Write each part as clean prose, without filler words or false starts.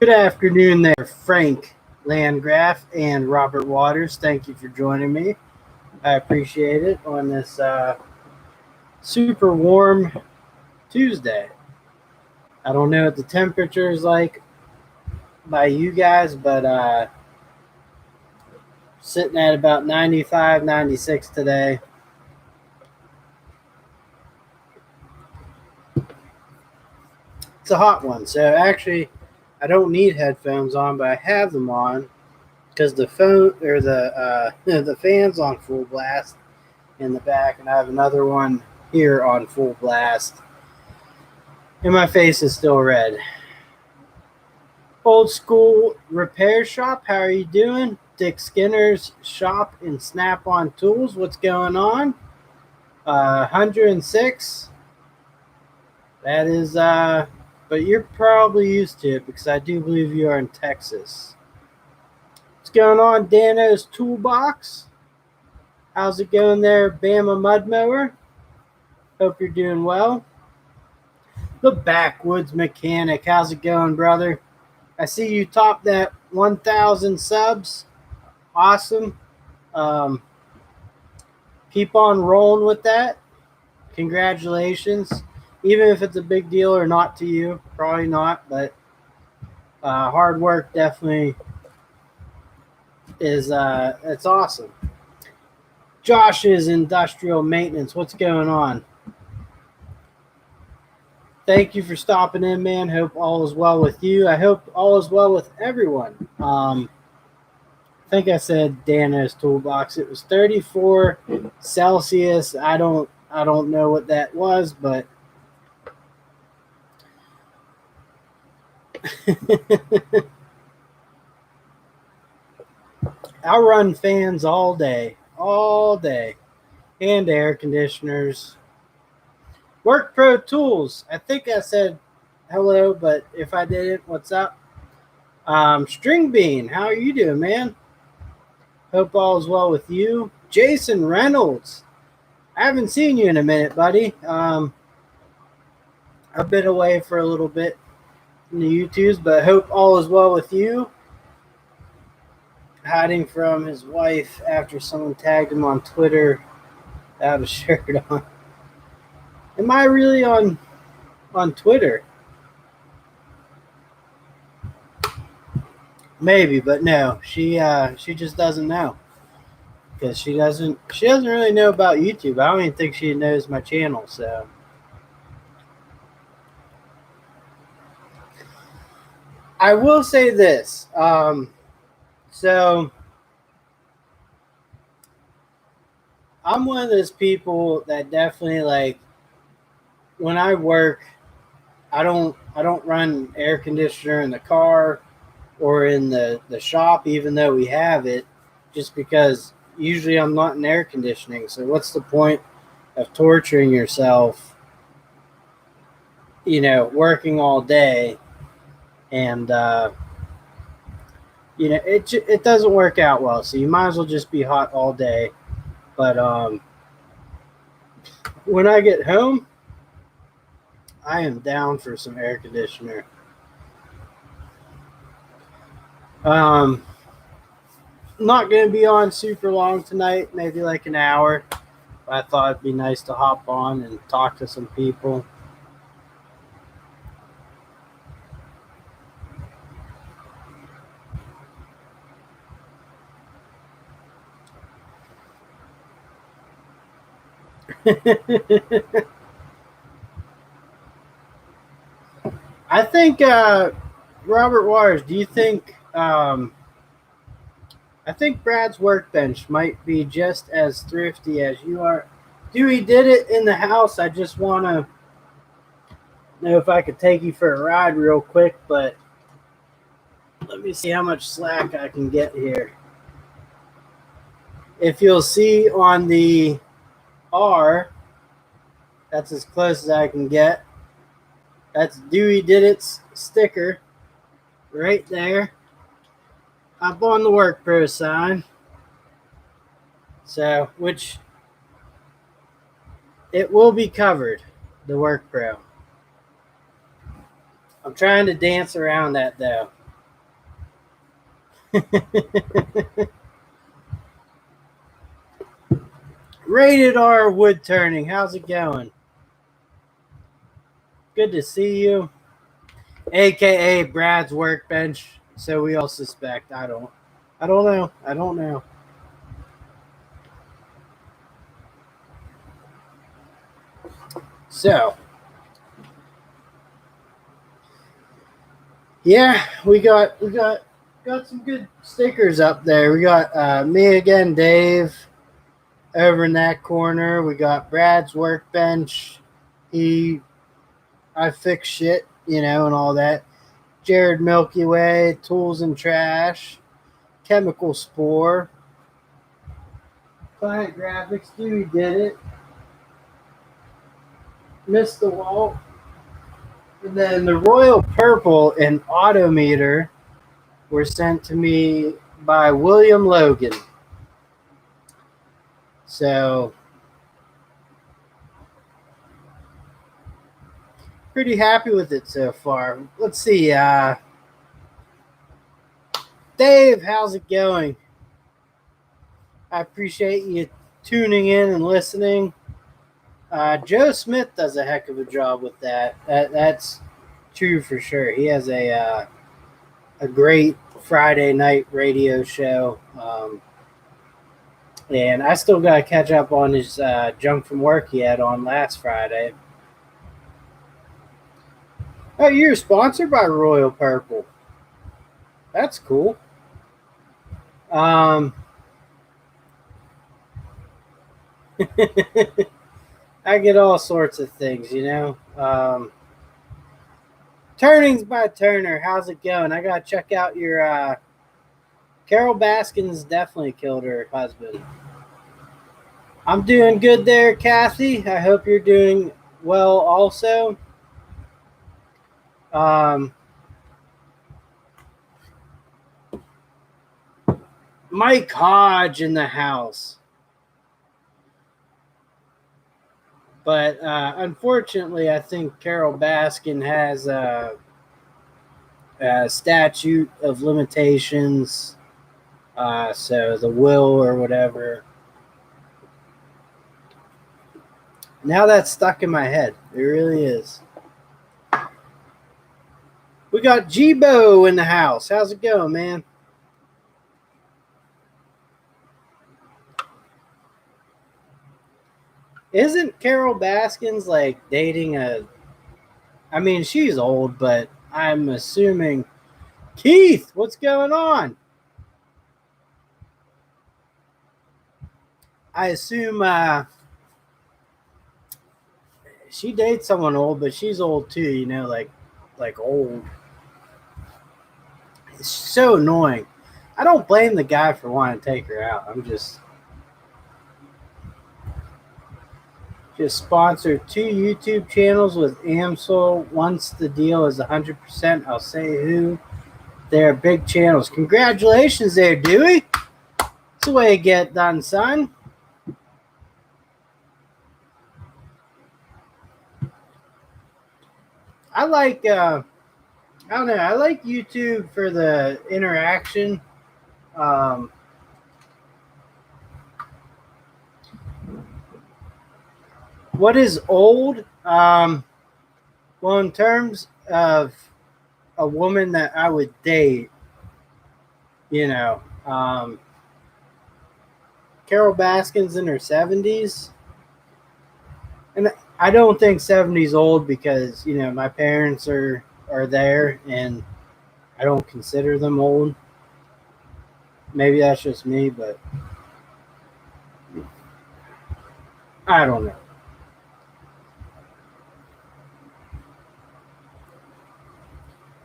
Good afternoon there, Frank Landgraf and Robert Waters. Thank you for joining me. I appreciate it on this super warm Tuesday. I don't know what the temperature is like by you guys, but sitting at about 95, 96 today. It's a hot one. So actually, I don't need headphones on, but I have them on because the phone or the fan's on full blast in the back, and I have another one here on full blast, and my face is still red. Old School Repair Shop, how are you doing? Dick Skinner's Shop and Snap-on Tools, what's going on? 106. That is, but you're probably used to it because I do believe you are in Texas. What's going on, Dano's Toolbox? How's it going there, Bama Mud Mower? Hope you're doing well. The Backwoods Mechanic, how's it going, brother? I see you topped that 1,000 subs. Awesome. Keep on rolling with that. Congratulations. Even if it's a big deal or not to you, probably not, but hard work definitely is it's awesome. Josh's Industrial Maintenance, what's going on? Thank you for stopping in, man. Hope all is well with you. I hope all is well with everyone. I think I said Dana's Toolbox. It was 34 Celsius. I don't know what that was, but I'll run fans all day, and air conditioners. Work Pro Tools. I think I said hello, but if I didn't, what's up? String Bean, how are you doing, man? Hope all is well with you. Jason Reynolds. I haven't seen you in a minute, buddy. I've been away for a little bit in the YouTubes, but hope all is well with you. Hiding from his wife after someone tagged him on Twitter without a shirt on. Am I really on Twitter? Maybe, but no. She just doesn't know. Because she doesn't really know about YouTube. I don't even think she knows my channel, so I will say this. So I'm one of those people that definitely, like, when I work, I don't run air conditioner in the car or in the shop, even though we have it, just because usually I'm not in air conditioning. So what's the point of torturing yourself, working all day, and it doesn't work out well. So you might as well just be hot all day. But when I get home, I am down for some air conditioner. Not going to be on super long tonight, maybe like an hour. But I thought it'd be nice to hop on and talk to some people. I think, Robert Waters, do you think, I think Brad's workbench might be just as thrifty as you are. Dewey did it in the house. I just want to know if I could take you for a ride real quick, but let me see how much slack I can get here. If you'll see on the R, that's as close as I can get. That's Dewey Did It's sticker right there. Up on the Work Pro sign. So, which it will be covered, the Work Pro. I'm trying to dance around that though. Rated R Wood Turning. How's it going? Good to see you. AKA Brad's Workbench. So we all suspect. I don't know. I don't know. So yeah, we got some good stickers up there. We got me again, Dave, over in that corner. We got Brad's Workbench. I fix shit, and all that. Jared Milky Way, Tools and Trash, Chemical Spore, Client Graphics, Dewey did it, Missed the Wall, and then the Royal Purple and Autometer were sent to me by William Logan. So, pretty happy with it so far. Let's see, Dave, how's it going? I appreciate you tuning in and listening. Joe Smith does a heck of a job with that. That's true for sure. He has a great Friday night radio show, and I still got to catch up on his junk from work he had on last Friday. Oh, you're sponsored by Royal Purple. That's cool. I get all sorts of things, Turnings by Turner, how's it going? I gotta check out your Carol Baskins definitely killed her husband. I'm doing good there, Kathy. I hope you're doing well also. Mike Hodge in the house. But unfortunately, I think Carol Baskin has a statute of limitations. So the will or whatever. Now that's stuck in my head. It really is. We got Jibo in the house. How's it going, man? Isn't Carol Baskins like dating I mean, she's old, but I'm assuming. Keith, what's going on? I assume she dates someone old, but she's old too, like old. It's so annoying. I don't blame the guy for wanting to take her out. I'm just sponsored 2 YouTube channels with AMSOL. Once the deal is 100%, I'll say who. They're big channels. Congratulations there, Dewey. It's the way to get done, son. I like, I don't know, I like YouTube for the interaction. What is old? Well, in terms of a woman that I would date, Carol Baskin's in her 70s. And I don't think 70s old because, my parents are there and I don't consider them old. Maybe that's just me, but I don't know.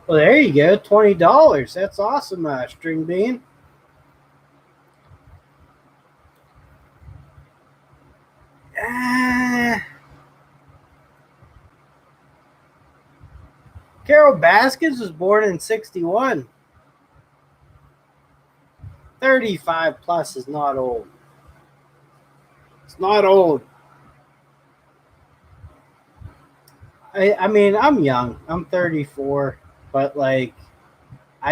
Well, there you go, $20. That's awesome, String Bean. Carol Baskins was born in 61. 35 plus is not old. It's not old. I mean, I'm young. I'm 34, but I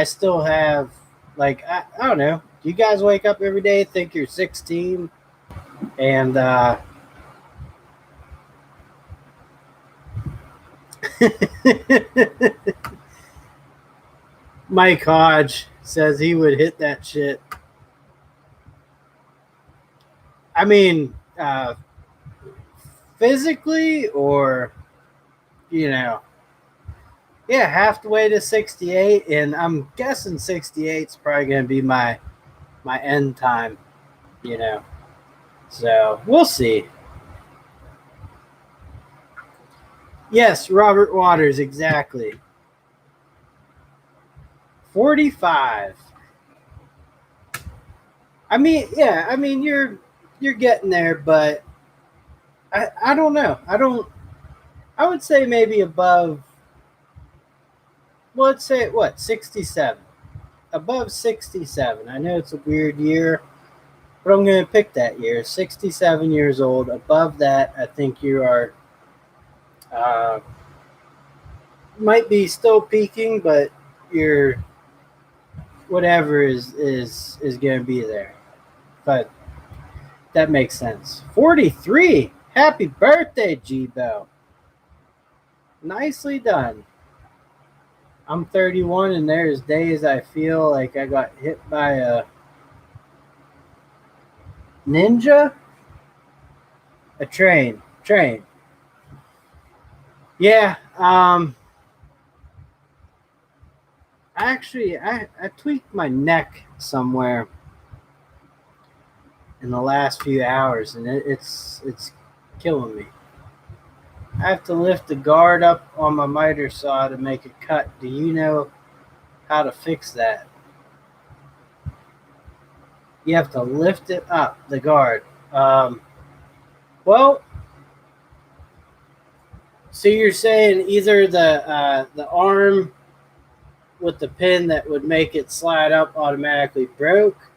still have Like, I don't know. Do you guys wake up every day, think you're 16, and Mike Hodge says he would hit that shit. I mean, physically or, you know, yeah, halfway to 68, and I'm guessing 68 is probably going to be my end time, you know. So we'll see. Yes, Robert Waters, exactly. 45. I mean, yeah, I mean you're getting there, but I don't know. I would say maybe above, well, let's say what, 67. Above 67. I know it's a weird year, but I'm going to pick that year. 67 years old. Above that, I think you are uh, might be still peaking, but you're whatever is going to be there. But that makes sense. 43. Happy birthday, G-Bell. Nicely done. I'm 31, and there's days I feel like I got hit by a ninja. A train. Yeah. Actually, I tweaked my neck somewhere in the last few hours, and it's killing me. I have to lift the guard up on my miter saw to make it cut. Do you know how to fix that? You have to lift it up, the guard. Well, so you're saying either the arm with the pin that would make it slide up automatically broke,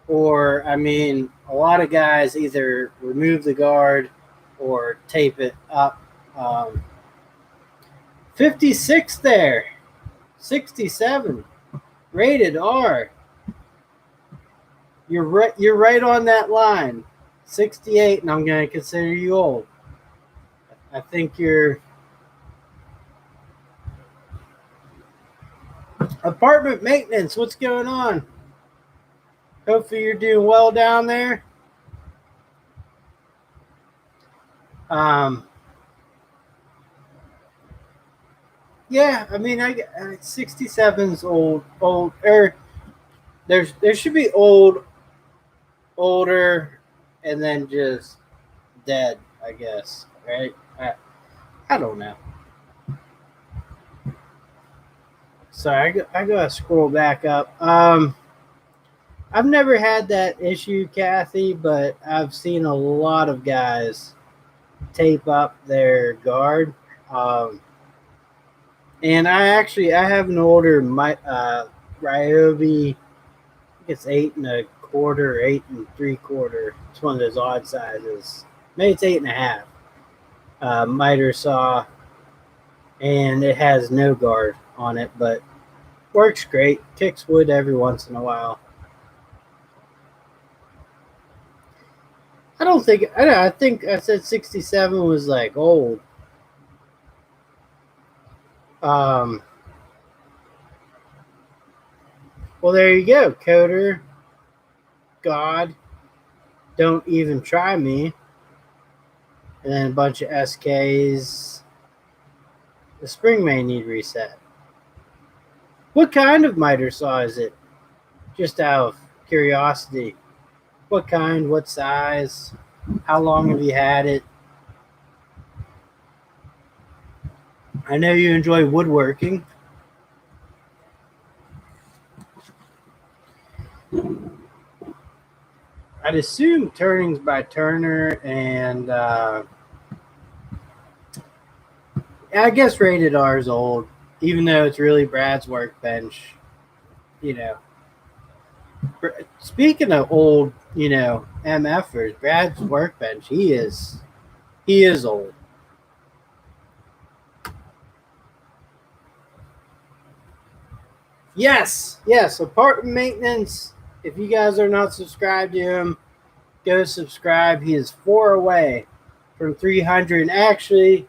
or I mean, a lot of guys either remove the guard or tape it up. 56 there, 67, rated R. You're right. You're right on that line. 68, and I'm going to consider you old. I think you're apartment maintenance. What's going on? Hopefully you're doing well down there. Yeah, I mean, 67's old. There should be old, older, and then just dead, I guess, right? I don't know. So I gotta scroll back up. I've never had that issue, Kathy, but I've seen a lot of guys tape up their guard. And I have an older Ryobi. I think it's 8 1/4, 8 3/4. It's one of those odd sizes. Maybe it's 8 1/2. Miter saw, and it has no guard on it, but works great. Kicks wood every once in a while. I think I said 67 was like old. Well, there you go, Coder. God, don't even try me. And then a bunch of SKs. The spring may need reset. What kind of miter saw is it? Just out of curiosity. What kind? What size? How long have you had it? I know you enjoy woodworking. I'd assume Turnings by Turner and I guess Rated R is old, even though it's really Brad's workbench. You know, speaking of old, MFers, Brad's workbench, he is old. Yes, apartment maintenance. If you guys are not subscribed to him, go subscribe. He is 4 away from 300. And actually,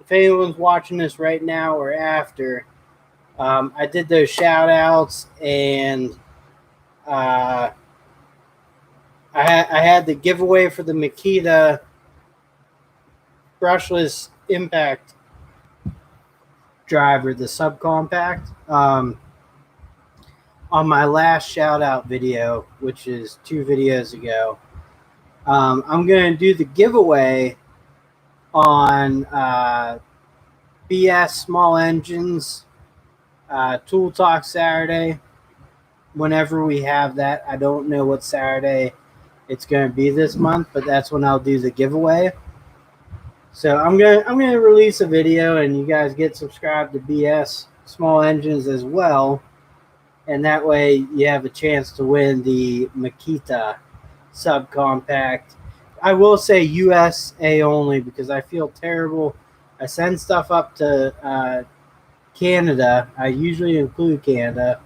if anyone's watching this right now or after, I did those shout outs and uh, I had the giveaway for the Makita brushless impact driver, the subcompact, on my last shout out video, which is 2 videos ago. I'm going to do the giveaway on BS Small Engines Tool Talk Saturday. Whenever we have that, I don't know what Saturday it's going to be this month, but that's when I'll do the giveaway. So I'm gonna release a video, and you guys get subscribed to BS Small Engines as well, and that way you have a chance to win the Makita subcompact. I will say USA only because I feel terrible. I send stuff up to Canada. I usually include Canada.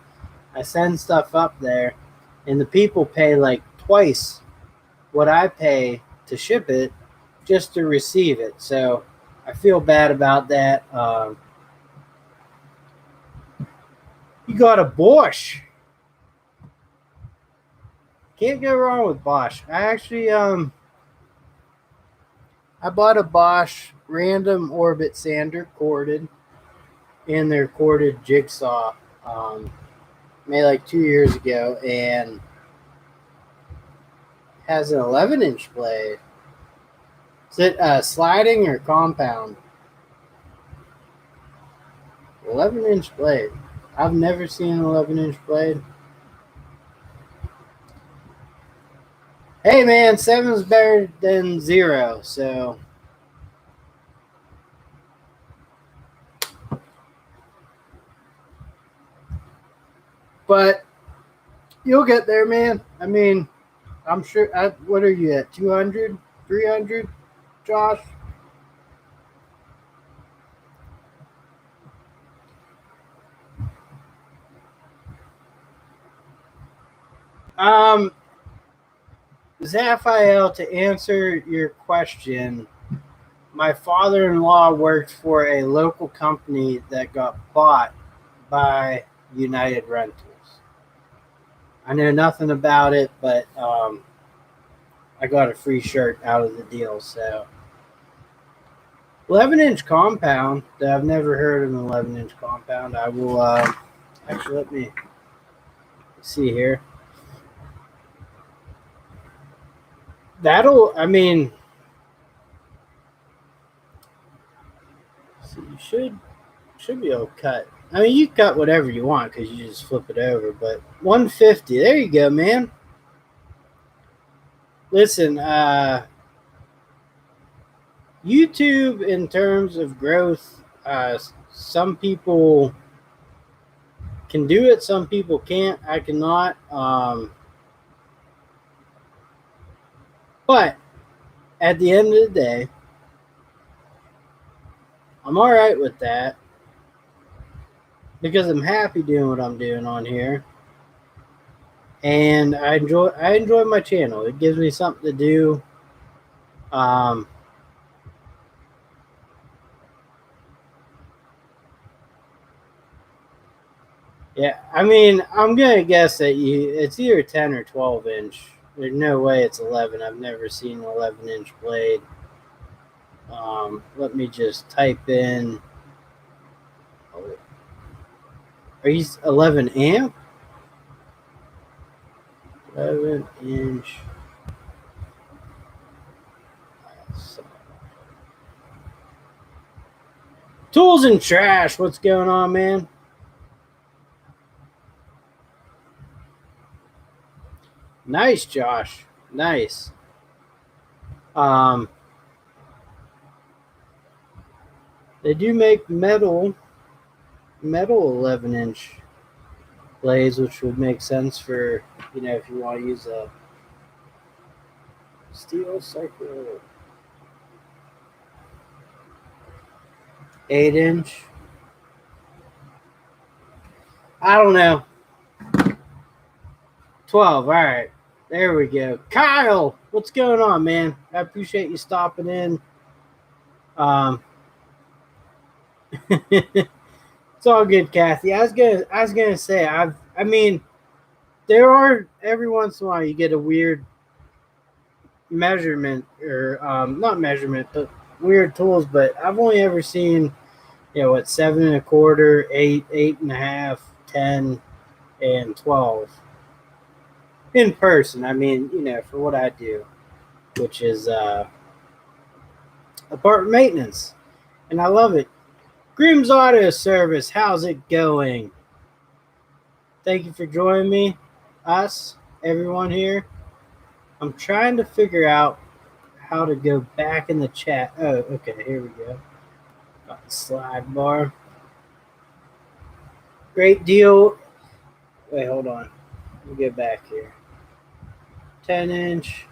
I send stuff up there, and the people pay like twice what I pay to ship it just to receive it. So I feel bad about that. You got a Bosch. Can't go wrong with Bosch. I actually I bought a Bosch random orbit sander corded in their corded jigsaw made like 2 years ago, and has an 11-inch blade. Is it sliding or compound? 11-inch blade. I've never seen an 11-inch blade. Hey man, 7's better than 0, so but you'll get there, man. I mean, I'm sure. What are you at? 200, 300, Josh? Um, Zaphael, to answer your question, my father-in-law worked for a local company that got bought by United Rentals. I know nothing about it, but I got a free shirt out of the deal. So 11-inch compound. I've never heard of an 11-inch compound. I will actually let me see here. That'll. I mean, so you should be able to cut. I mean, you cut whatever you want because you just flip it over. But 150. There you go, man. Listen, YouTube in terms of growth, some people can do it, some people can't. I cannot. But at the end of the day, I'm all right with that because I'm happy doing what I'm doing on here, and I enjoy my channel. It gives me something to do. Yeah, I mean, I'm gonna guess that it's either 10 or 12-inch. There's no way it's 11. I've never seen an 11-inch blade. Let me just type in. Are you 11 amp? 11-inch. Tools and trash. What's going on, man? Nice, Josh. Nice. They do make metal 11-inch blades, which would make sense for, if you want to use a steel circle 8-inch. I don't know. 12. All right. There we go. Kyle, what's going on, man? I appreciate you stopping in. It's all good, Kathy. I was gonna say, I mean, there are every once in a while you get a weird measurement or not measurement, but weird tools. But I've only ever seen, 7 1/4, 8, 8 1/2, 10, and 12 in person. I mean, for what I do, which is apartment maintenance, and I love it. Grimm's Auto Service, how's it going? Thank you for joining me, everyone here. I'm trying to figure out how to go back in the chat. Oh, okay, here we go. Got the slide bar. Great deal. Wait, hold on. Let me get back here. 10-inch.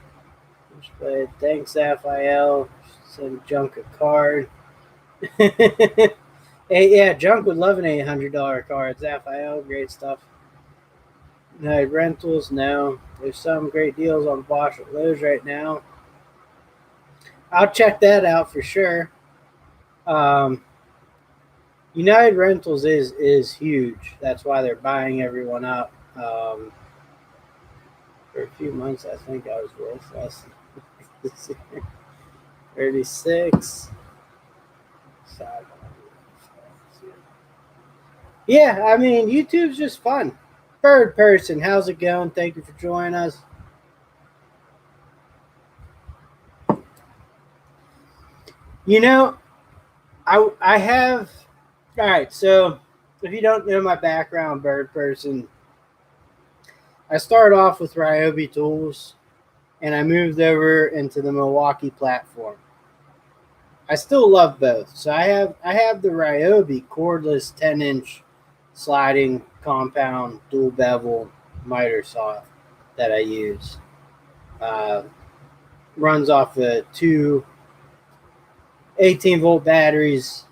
Display. Thanks, Raphael. Send Junk a card. Hey, yeah, Junk would love an $800 card. Raphael, great stuff. No, rentals, no. There's some great deals on Bosch at Lowe's right now. I'll check that out for sure. United Rentals is huge. That's why they're buying everyone up. For a few months, I think I was worth less than 36. Yeah, I mean, YouTube's just fun. Bird person, how's it going? Thank you for joining us. I have. All right, so if you don't know my background, bird person, I started off with Ryobi tools, and I moved over into the Milwaukee platform. I still love both. So I have the Ryobi cordless 10-inch sliding compound dual bevel miter saw that I use. Runs off of two 18-volt batteries,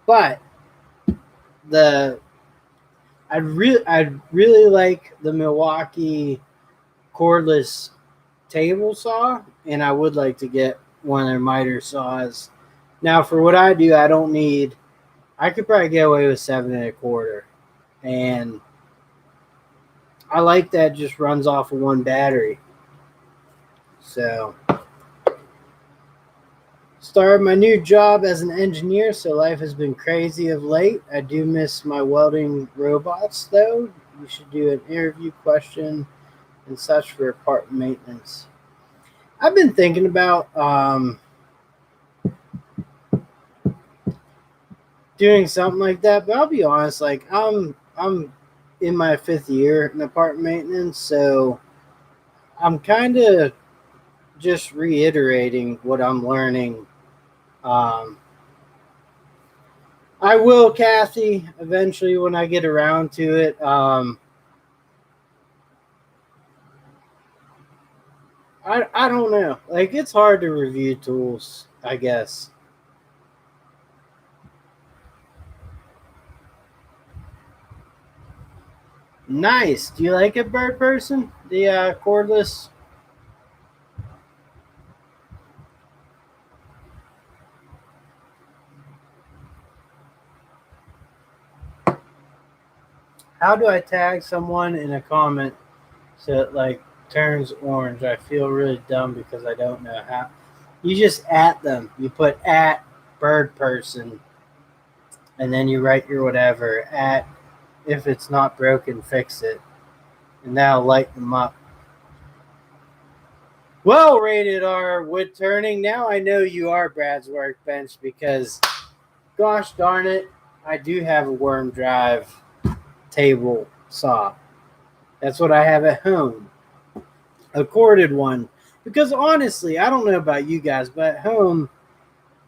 but I'd really like the Milwaukee cordless table saw, and I would like to get one of their miter saws. Now, for what I do, I could probably get away with 7 1/4, and I like that it just runs off of one battery. So, started my new job as an engineer, so life has been crazy of late. I do miss my welding robots, though. We should do an interview question and such for apartment maintenance. I've been thinking about doing something like that, but I'll be honest, like I'm in my 5th year in apartment maintenance, so I'm kind of just reiterating what I'm learning. I will, Kathy, eventually when I get around to it. I don't know. Like, it's hard to review tools, I guess. Nice. Do you like it, bird person? The cordless? How do I tag someone in a comment so it like turns orange? I feel really dumb because I don't know how. You just at them. You put at bird person, and then you write your whatever at. If it's not broken, fix it, and that'll light them up. Well, rated R wood turning. Now I know you are Brad's workbench because, gosh darn it, I do have a worm drive table saw. That's what I have at home. A corded one. Because honestly, I don't know about you guys, but at home,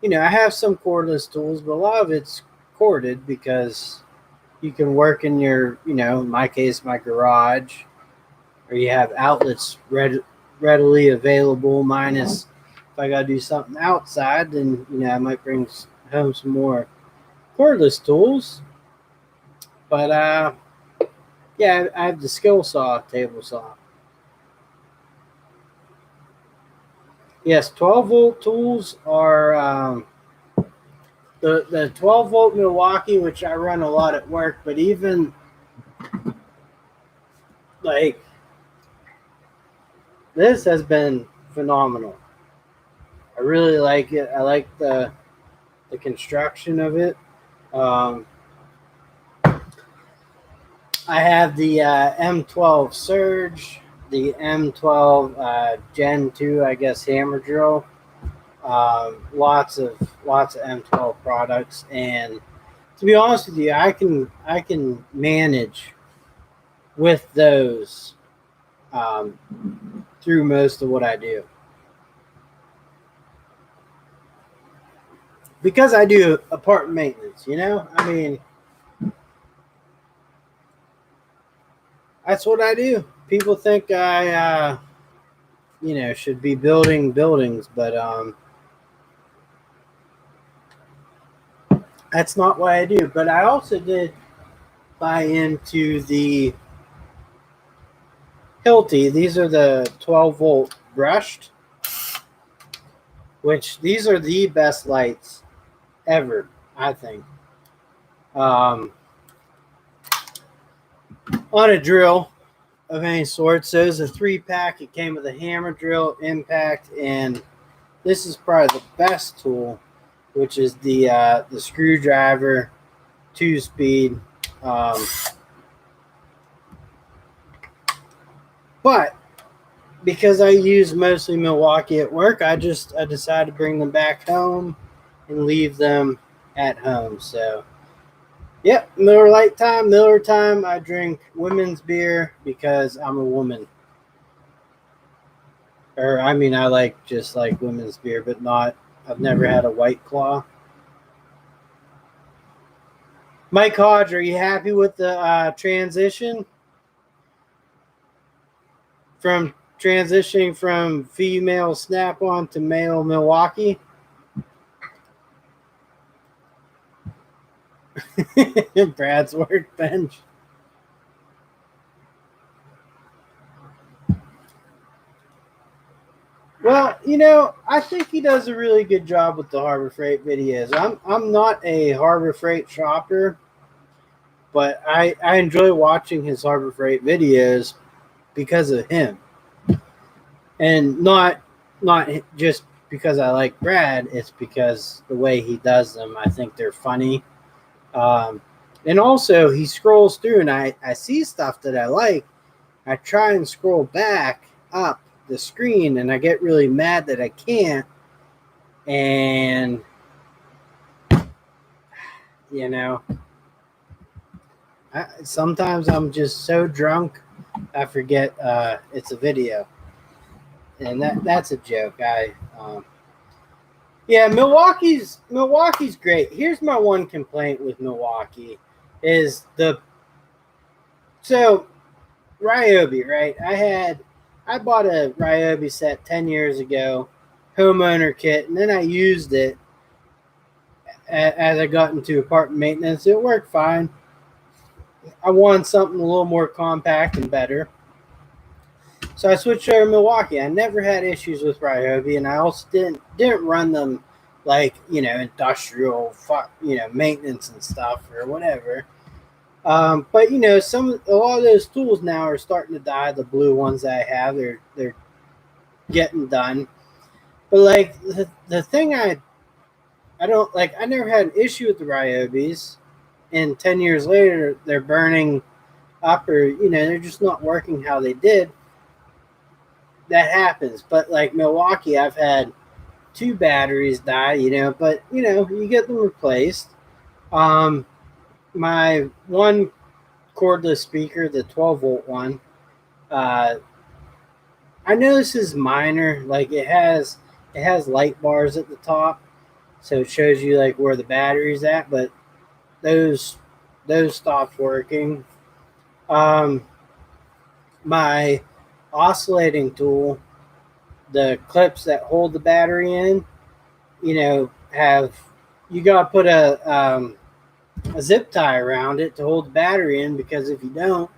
I have some cordless tools, but a lot of it's corded because you can work in your, in my case, my garage, or you have outlets readily available, minus if I got to do something outside, then, I might bring home some more cordless tools. But Yeah, I have the skill saw table saw. Yes, 12-volt tools are the 12-volt Milwaukee, which I run a lot at work. But even like this has been phenomenal. I really like it. I like the construction of it. Um, I have the M12 Surge, the M12 Gen 2, I guess, hammer drill. Lots of M12 products, and to be honest with you, I can manage with those um, through most of what I do because I do apartment maintenance. I mean, that's what I do. People think I should be building buildings, but that's not what I do. But I also did buy into the Hilti. These are the 12-volt brushed, which these are the best lights ever, I think. Um, on a drill of any sort. So it's a 3-pack. It came with a hammer drill, impact, and this is probably the best tool, which is the screwdriver, 2-speed. Um, but because I use mostly Milwaukee at work, I decided to bring them back home and leave them at home. So, yep, Miller time. I drink women's beer because I'm a woman. Or I mean, I just like women's beer, but not. I've never had a White Claw. Mike Hodge, are you happy with the transition from transitioning from female Snap-on to male Milwaukee? Brad's workbench. Well, I think he does a really good job with the Harbor Freight videos. I'm not a Harbor Freight shopper, but I enjoy watching his Harbor Freight videos because of him, and not just because I like Brad. It's because the way he does them, I think they're funny. Um, and also, he scrolls through, and I see stuff that I like. I try and scroll back up the screen, and I get really mad that I can't. And you know, sometimes I'm just so drunk, I forget it's a video, and that's a joke. Yeah, Milwaukee's great. Here's my one complaint with Milwaukee, is the so Ryobi, right? I bought a Ryobi set 10 years ago, homeowner kit, and then I used it as I got into apartment maintenance. It worked fine. I wanted something a little more compact and better, so I switched over to Milwaukee. I never had issues with Ryobi, and I also didn't run them like industrial maintenance and stuff or whatever. But a lot of those tools now are starting to die. The blue ones that I have, they're getting done. But like the thing I don't like, I never had an issue with the Ryobis, and 10 years later they're burning up, or they're just not working how they did. That happens. But like Milwaukee, I've had 2 batteries die. But you get them replaced. My one cordless speaker, the 12-volt one. Uh, I know this is minor. Like it has light bars at the top, so it shows you like where the battery's at. But those stopped working. Um, my oscillating tool, the clips that hold the battery in, have you got to put a zip tie around it to hold the battery in, because if you don't,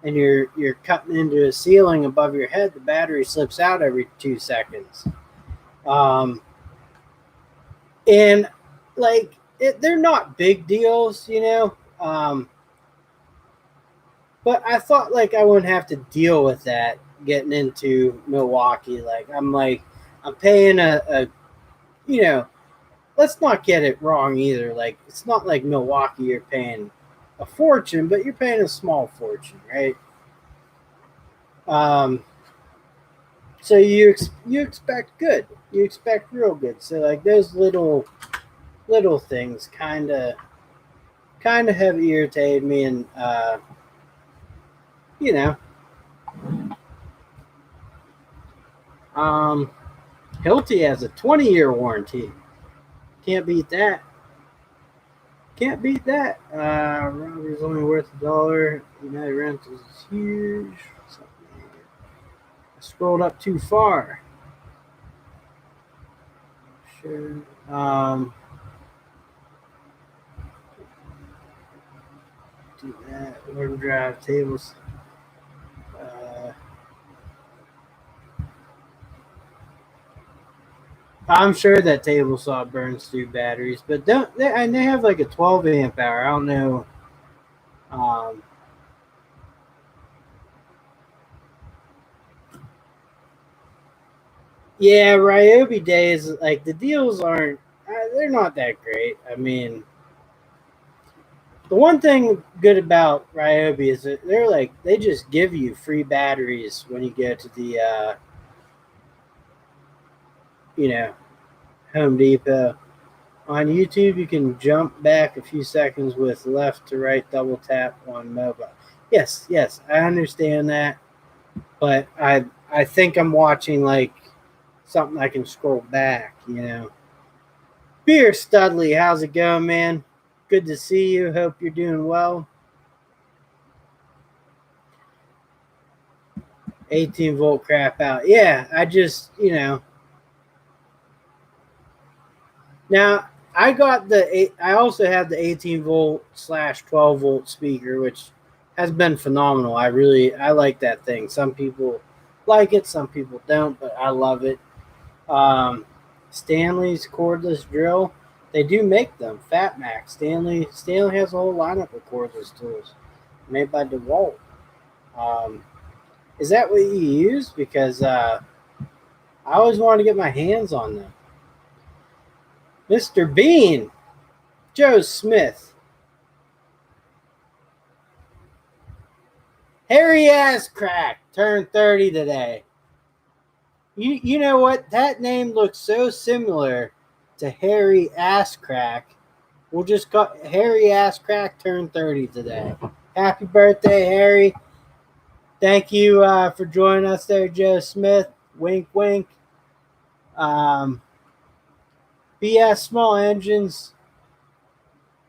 and you're cutting into a ceiling above your head, the battery slips out every 2 seconds. And like they're not big deals, but I thought like I wouldn't have to deal with that getting into Milwaukee. I'm paying a let's not get it wrong either. Like it's not like Milwaukee you're paying a fortune, but you're paying a small fortune, right? Um, so you expect good, you expect real good. So like those little things kind of have irritated me, and you know, um, Hilti has a 20-year warranty. Can't beat that. Can't beat that. Robbery's only worth $1. United Rentals is huge. I scrolled up too far. Sure. Do that. Order drive tables. I'm sure that table saw burns through batteries, but and they have like a 12 amp hour. I don't know. Um, yeah, Ryobi days, like the deals aren't, they're not that great. I mean, the one thing good about Ryobi is that they just give you free batteries when you go to the, you know, Home Depot. On YouTube, you can jump back a few seconds with left to right double tap on mobile. Yes, I understand that, but I think I'm watching like something I can scroll back. Beer Studley, how's it going, man? Good to see you. Hope you're doing well. 18-volt crap out. Yeah, now I also have the 18-volt/12-volt speaker, which has been phenomenal. I like that thing. Some people like it, some people don't, but I love it. Stanley's cordless drill. They do make them. Fat Mac. Stanley has a whole lineup of cordless tools made by DeWalt. Um, is that what you use? Because I always wanted to get my hands on them. Mr. Bean, Joe Smith, Harry Ass Crack turned 30 today. You know what? That name looks so similar to Harry Ass Crack. We'll just call Harry Ass Crack turned 30 today. Happy birthday, Harry. Thank you for joining us there, Joe Smith. Wink, wink. BS Small Engines.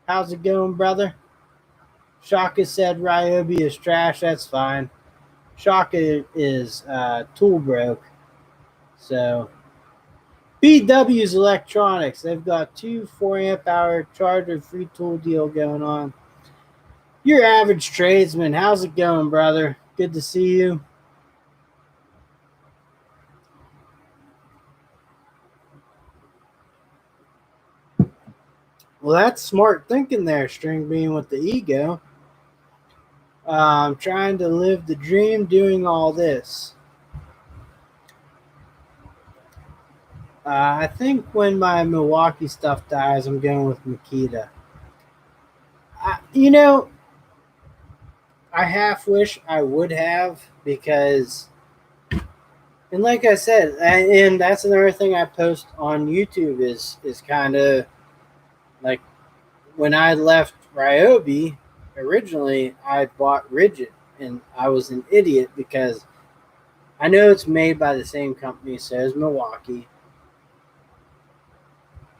How's it going, brother? Shaka said Ryobi is trash. That's fine. Shaka is tool broke. So BW's Electronics. They've got 2 4 amp hour charger free tool deal going on. Your average tradesman. How's it going, brother? Good to see you. Well, that's smart thinking there, String Bean with the ego. Trying to live the dream doing all this. I think when my Milwaukee stuff dies, I'm going with Makita. I half wish I would have because, and like I said, and that's another thing I post on YouTube is kind of like when I left Ryobi originally, I bought Rigid, and I was an idiot because I know it's made by the same company, so is Milwaukee,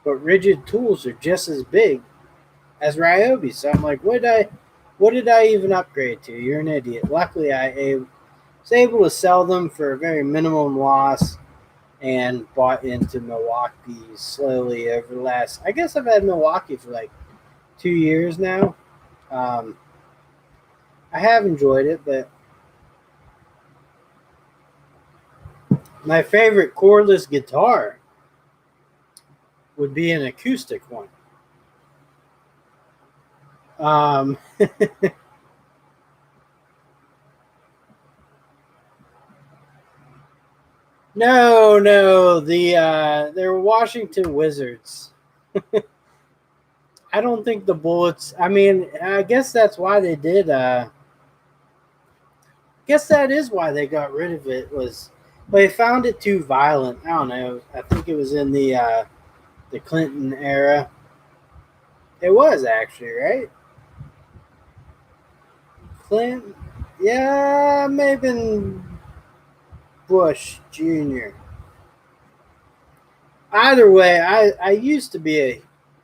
but Rigid tools are just as big as Ryobi. So I'm like, what did I even upgrade to? You're an idiot. Luckily, I was able to sell them for a very minimum loss and bought into Milwaukee slowly over the last. I guess I've had Milwaukee for like 2 years now. I have enjoyed it, but My favorite cordless guitar would be an acoustic one. Um, no, they're Washington Wizards. I don't think the Bullets. I mean, I guess that's why they did. Guess that is why they got rid of it. Was they found it too violent? I don't know. I think it was in the Clinton era. It was actually right. Clinton, yeah, maybe Bush Jr. Either way, I used to be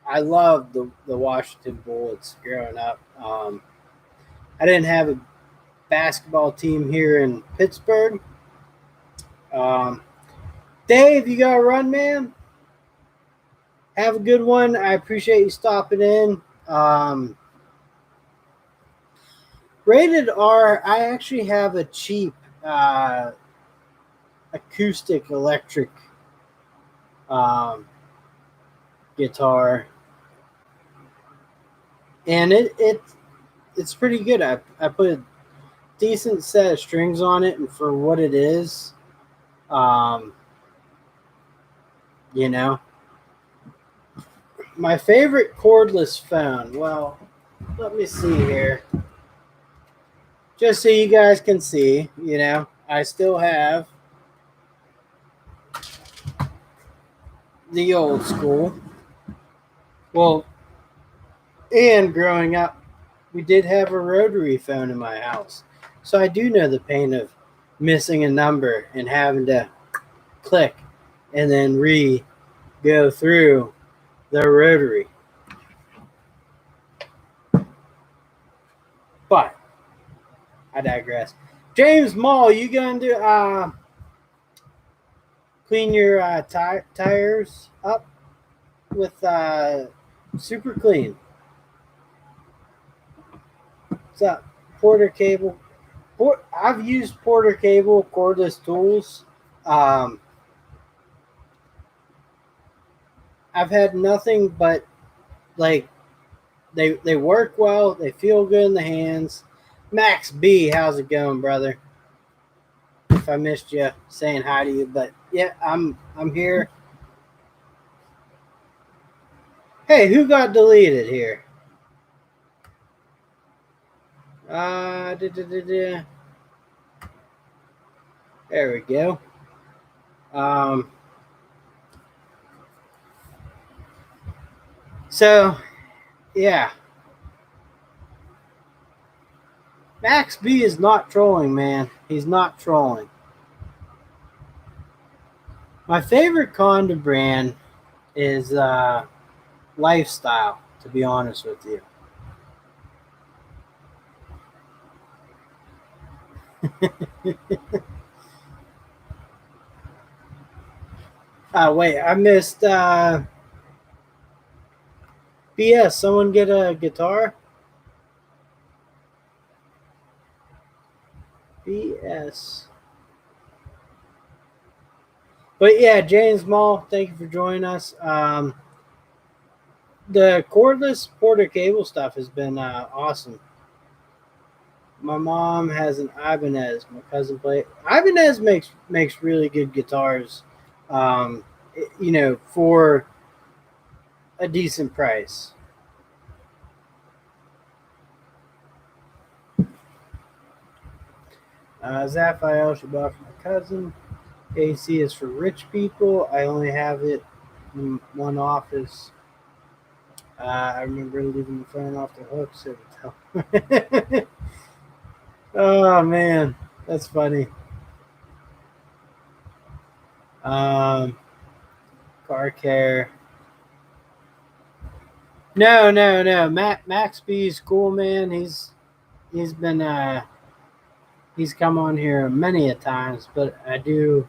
I loved the Washington Bullets growing up. I didn't have a basketball team here in Pittsburgh. Um, Dave, you got to run, man. Have a good one. I appreciate you stopping in. Rated R, I actually have a cheap acoustic electric um, guitar, and it's pretty good. I put a decent set of strings on it, and for what it is, um, you know, my favorite cordless phone. Well, let me see here, just so you guys can see. I still have the old school. Well, and growing up, we did have a rotary phone in my house. So I do know the pain of missing a number and having to click and then go through the rotary. But I digress. James Mall, you going to clean your tires up with Super Clean? What's up? Porter Cable. I've used Porter Cable cordless tools. I've had nothing but like they work well. They feel good in the hands. Max B, how's it going, brother? If I missed you saying hi to you, but yeah, I'm here. Hey, who got deleted here? Uh, da, da, da, da. There we go. So yeah, Max B is not trolling, man. He's not trolling. My favorite condo brand is Lifestyle, to be honest with you. Wait, I missed BS. Someone get a guitar? BS. But yeah, James Mall, thank you for joining us. The cordless Porter Cable stuff has been awesome. My mom has an Ibanez. My cousin played. Ibanez makes really good guitars, for a decent price. Zaphiel she bought from my cousin. AC is for rich people. I only have it in one office. I remember leaving the phone off the hook, so to tell. Oh man, that's funny. Car care. No. Max B's cool, man. He's been he's come on here many a times, but I do.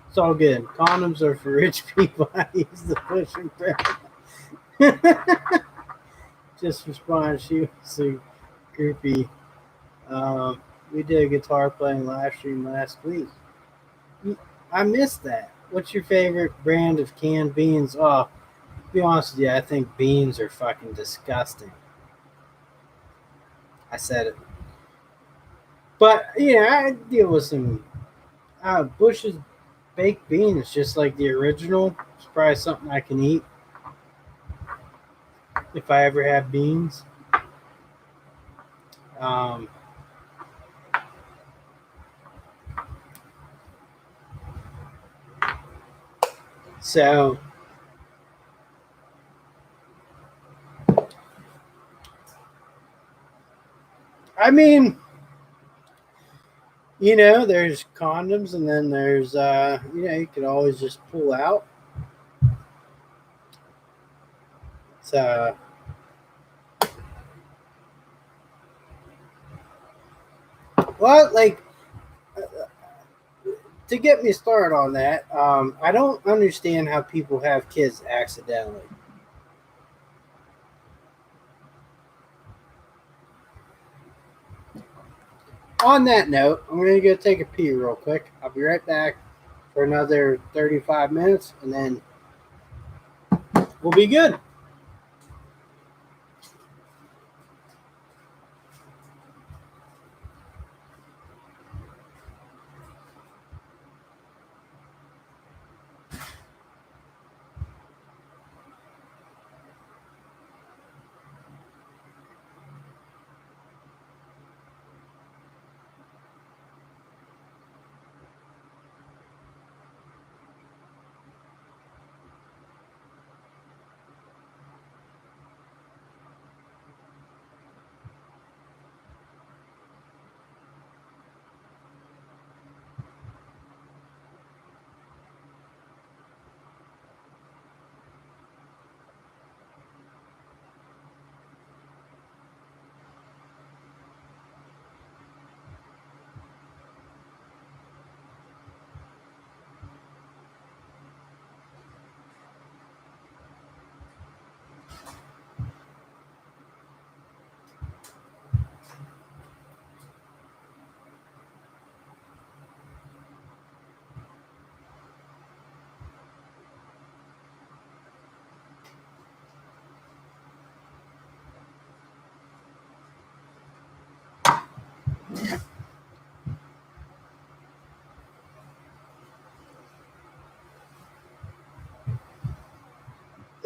It's all good. Condoms are for rich people. I use the pushing Just respond. She was a groupie. We did a guitar playing live stream last week. I miss that. What's your favorite brand of canned beans? Oh, to be honest with you, I think beans are fucking disgusting. I said it. But yeah, I deal with some Bush's baked beans, just like the original. It's probably something I can eat if I ever have beans. Um, so, I mean, there's condoms, and then there's, you could always just pull out. So, well, like, to get me started on that, I don't understand how people have kids accidentally. On that note, I'm going to go take a pee real quick. I'll be right back for another 35 minutes, and then we'll be good.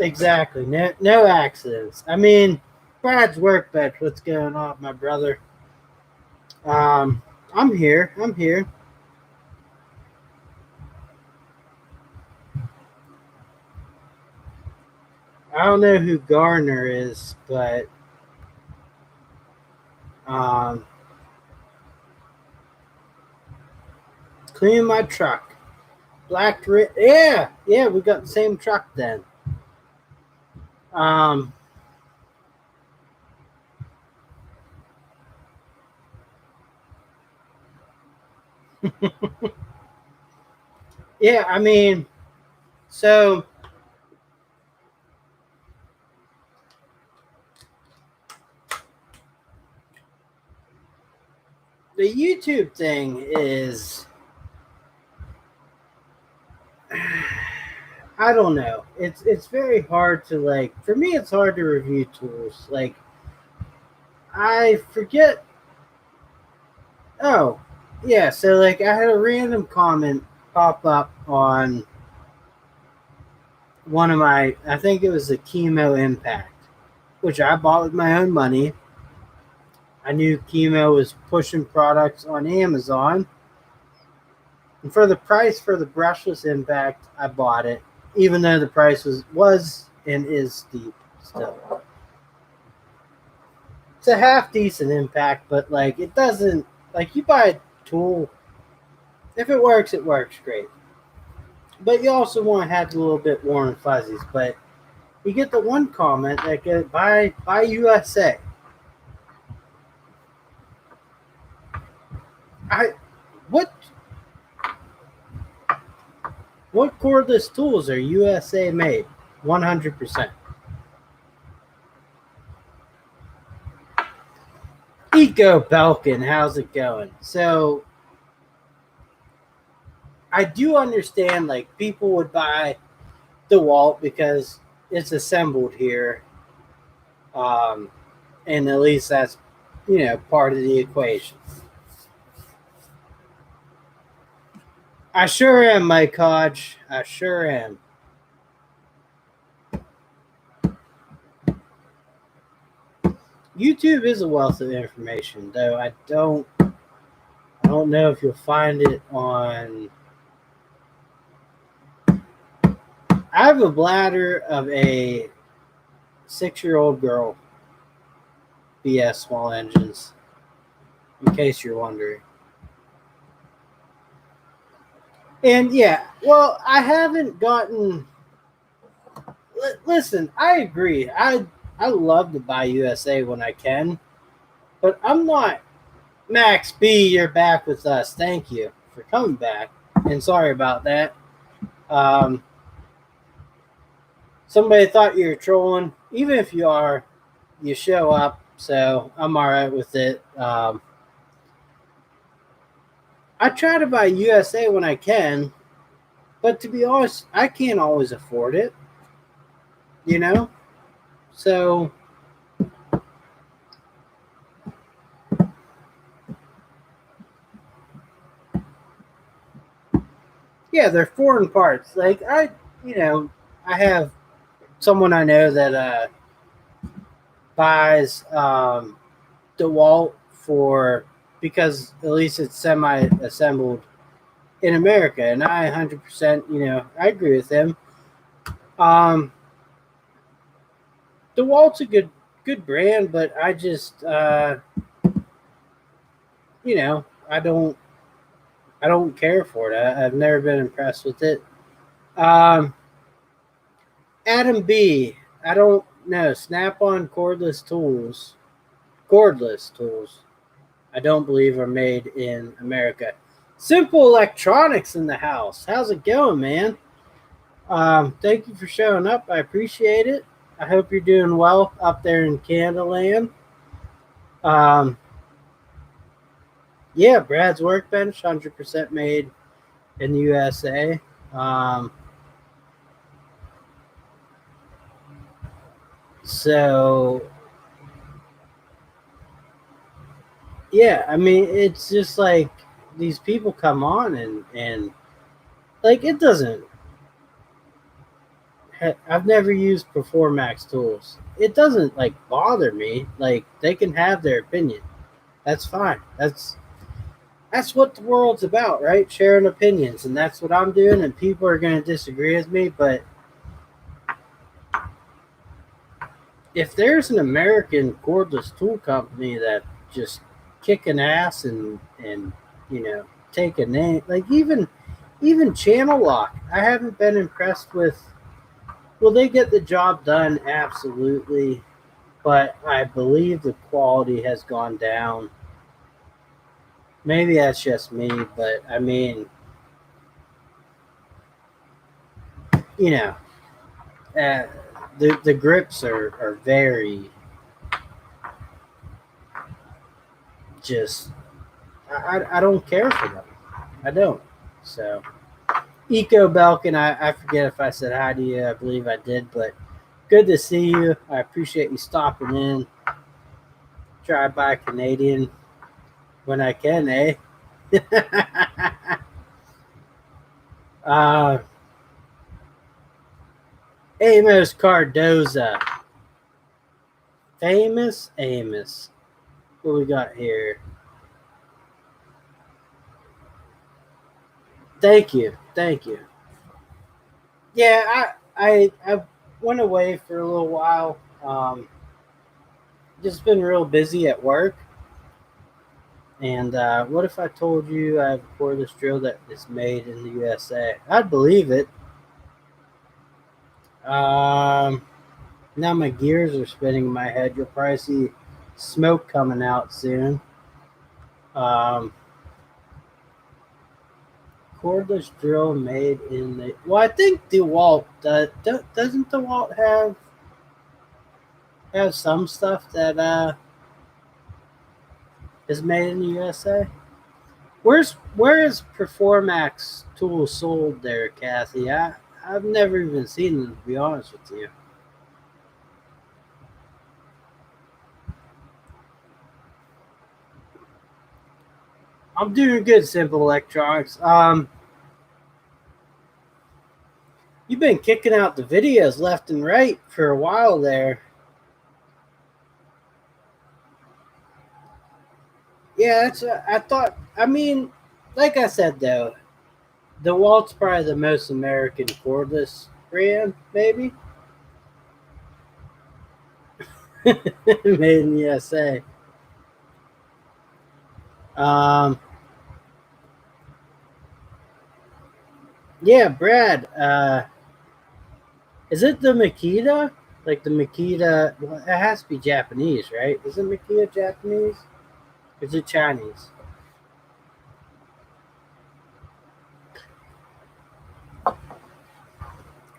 Exactly. No accidents. I mean, Brad's workbench. What's going on, my brother? Um, I'm here. I'm here. I don't know who Garner is, but um, cleaning my truck. Yeah, we got the same truck then. Um, yeah, I mean, so the YouTube thing is, I don't know. It's very hard to like. For me, it's hard to review tools. Like I forget. Oh, yeah. So like, I had a random comment pop up on one of my. I think it was a Chemo Impact, which I bought with my own money. I knew Chemo was pushing products on Amazon, and for the price for the brushless Impact, I bought it, even though the price was and is steep still. It's a half decent Impact, but like it doesn't, like, you buy a tool, if it works great. But you also want to have a little bit warm and fuzzies. But you get the one comment that goes, buy USA. I what what cordless tools are USA made? 100%. Eco Belkin, how's it going? So I do understand like people would buy DeWalt because it's assembled here, um, and at least that's part of the equation. I sure am, Mike Hodge. I sure am. YouTube is a wealth of information, though I don't know if you'll find it on. I have a bladder of a 6-year-old girl. BS small engines. In case you're wondering. And yeah, well, I haven't gotten. Listen, I agree. I love to buy USA when I can, but I'm not. Max B, you're back with us. Thank you for coming back, and sorry about that. Somebody thought you were trolling. Even if you are, you show up, so I'm all right with it. I try to buy USA when I can, but to be honest, I can't always afford it. So yeah, they're foreign parts. Like I have someone I know that buys DeWalt for because at least it's semi-assembled in America, and I 100% I agree with him. DeWalt's a good brand, but I just I don't care for it. I've never been impressed with it. Adam B. I don't know. Snap-on cordless tools. I don't believe are made in America. Simple Electronics in the house. How's it going, man? Thank you for showing up. I appreciate it. I hope you're doing well up there in Canada land. Yeah, Brad's Workbench, 100% made in the USA. So, yeah, I mean, it's just like these people come on and like it doesn't. I've never used Performax tools. It doesn't like bother me. Like they can have their opinion. That's fine. That's what the world's about, right? Sharing opinions, and that's what I'm doing. And people are going to disagree with me, but if there's an American cordless tool company that just kicking ass and take a name, like even Channel Lock, I haven't been impressed with. Will they get the job done? Absolutely, but I believe the quality has gone down. Maybe that's just me, but I mean, you know, uh, the grips are very just. I don't care for them. I don't. So, Eco Belkin, I forget if I said hi to you. I believe I did, but good to see you. I appreciate you stopping in. Drive by Canadian when I can, eh? uh, Amos Cardoza. Famous Amos. What we got here? Thank you. Yeah, I went away for a little while. Just been real busy at work. And what if I told you I have a cordless drill that is made in the USA? I'd believe it. Now my gears are spinning in my head. You'll probably see smoke coming out soon. Cordless drill made in the. Well, I think DeWalt doesn't DeWalt have some stuff that is made in the USA. Where is Performax tools sold there, Kathy. I've never even seen them, to be honest with you. I'm doing good, Simple Electronics. You've been kicking out the videos left and right for a while there. Yeah, that's. I thought. I mean, like I said though, the Walt's probably the most American cordless brand, maybe. Made in the USA. Um, yeah, Brad. Is it the Makita? Like the Makita? Well, it has to be Japanese, right? Is it Makita Japanese? Is it Chinese?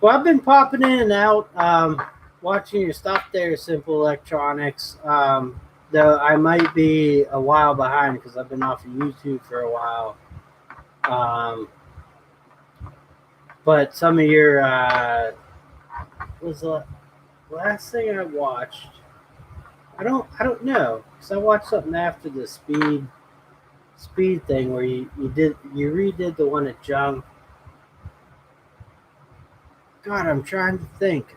Well, I've been popping in and out, watching your stuff there, Simple Electronics. Though I might be a while behind because I've been off of YouTube for a while. Um, but some of your was the last thing I watched. I don't know because I watched something after the speed thing where you redid the one at Junk. God, I'm trying to think.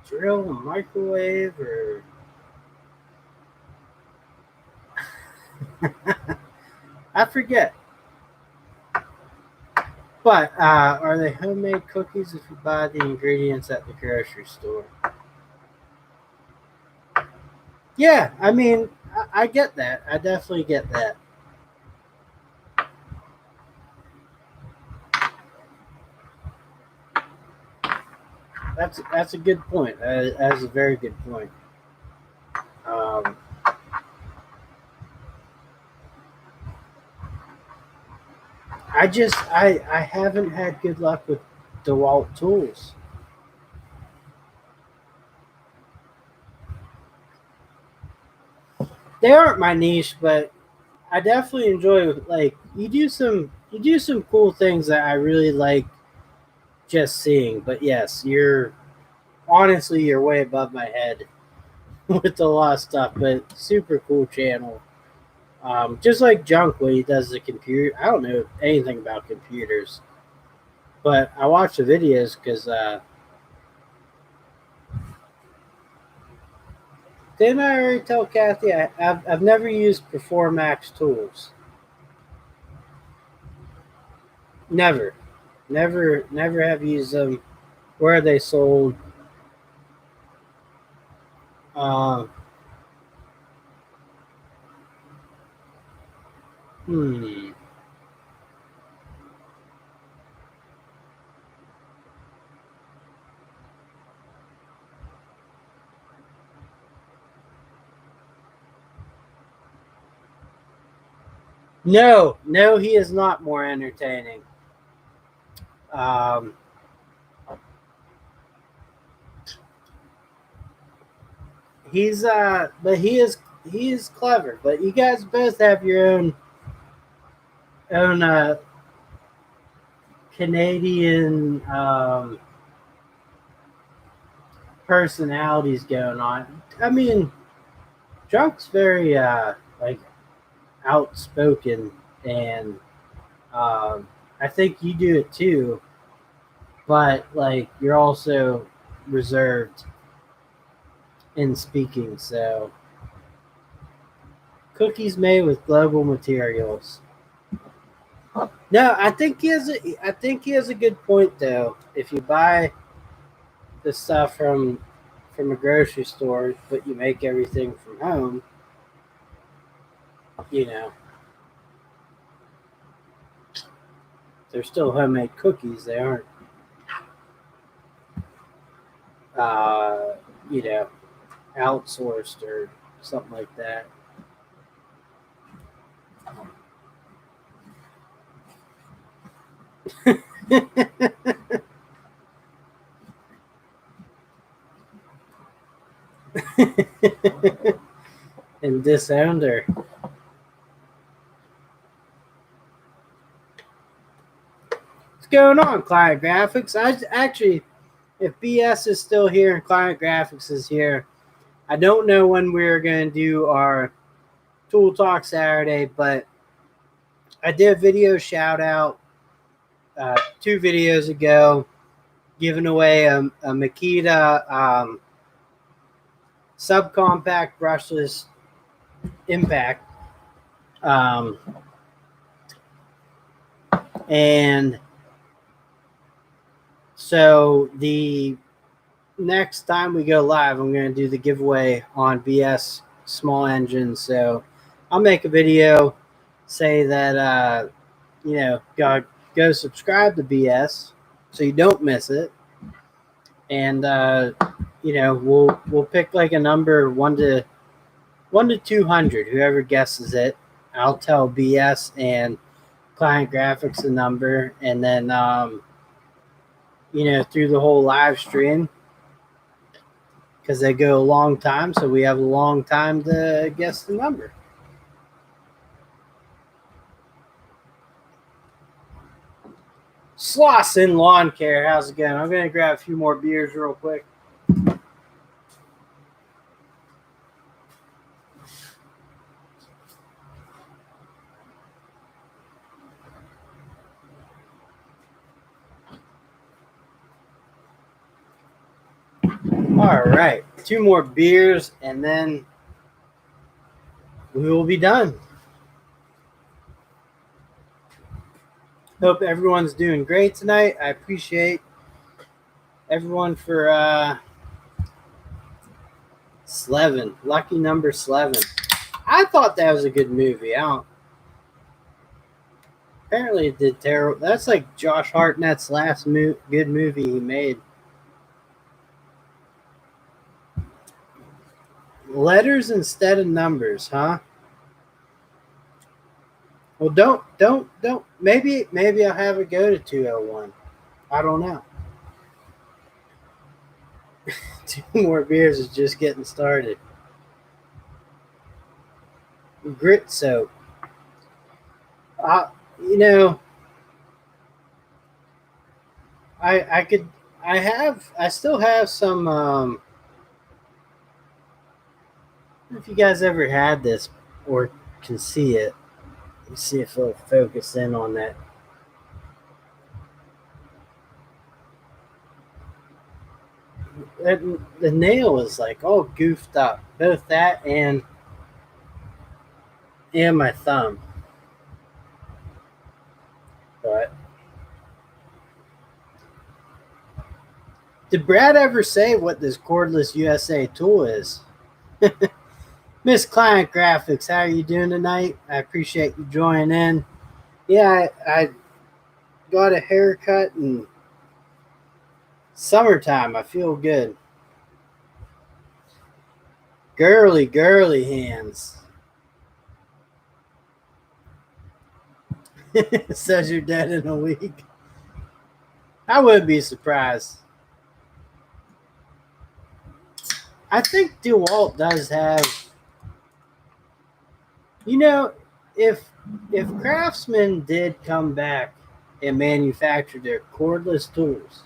Drill and microwave or I forget. But are they homemade cookies if you buy the ingredients at the grocery store? Yeah, I mean, I get that. I definitely get that. That's a good point. That's a very good point. Um, I haven't had good luck with DeWalt tools. They aren't my niche, but I definitely enjoy like you do some cool things that I really like just seeing. But yes, you're way above my head with a lot of stuff, but super cool channel. Just like Junk when he does the computer. I don't know anything about computers, but I watch the videos because didn't I already tell Kathy I've never used Performax tools. Never, never have used them. Where are they sold? Uh, hmm. No, no, he is not more entertaining. Um, but he is clever. But you guys both have your own Canadian personalities going on. I mean, Drunk's very like outspoken, and I think you do it too. But like you're also reserved in speaking. So cookies made with global materials. No, I think he has a good point though. If you buy the stuff from a grocery store, but you make everything from home, you know, they're still homemade cookies. They aren't, uh, you know, outsourced or something like that. And disowned her. going on, Client Graphics? If BS is still here and Client Graphics is here, I don't know when we're going to do our Tool Talk Saturday, but I did a video shout out 2 videos ago giving away a Makita subcompact brushless impact. And so the next time we go live, I'm going to do the giveaway on BS small engines. So I'll make a video, say that, go subscribe to BS so you don't miss it. And, we'll pick like a number 1 to 200, whoever guesses it. I'll tell BS and Client Graphics the number, and then, through the whole live stream, because they go a long time, so we have a long time to guess the number. Slauson Lawn Care, how's it going? I'm going to grab a few more beers real quick. All right, 2 more beers, and then we will be done. Hope everyone's doing great tonight. I appreciate everyone for Slevin, lucky number Slevin. I thought that was a good movie. Apparently it did terrible. That's like Josh Hartnett's last good movie he made. Letters instead of numbers, huh? Well, don't. Maybe I'll have it go to 201. I don't know. 2 more beers is just getting started. Grit soap. I still have some. I don't know if you guys ever had this or can see it. Let's see if it'll focus in on that. The nail is like all goofed up. Both that and my thumb. But did Brad ever say what this cordless USA tool is? Miss Client Graphics, how are you doing tonight? I appreciate you joining in. Yeah, I got a haircut in summertime. I feel good. Girly hands. Says you're dead in a week. I would be surprised. I think DeWalt does have, if Craftsman did come back and manufacture their cordless tools,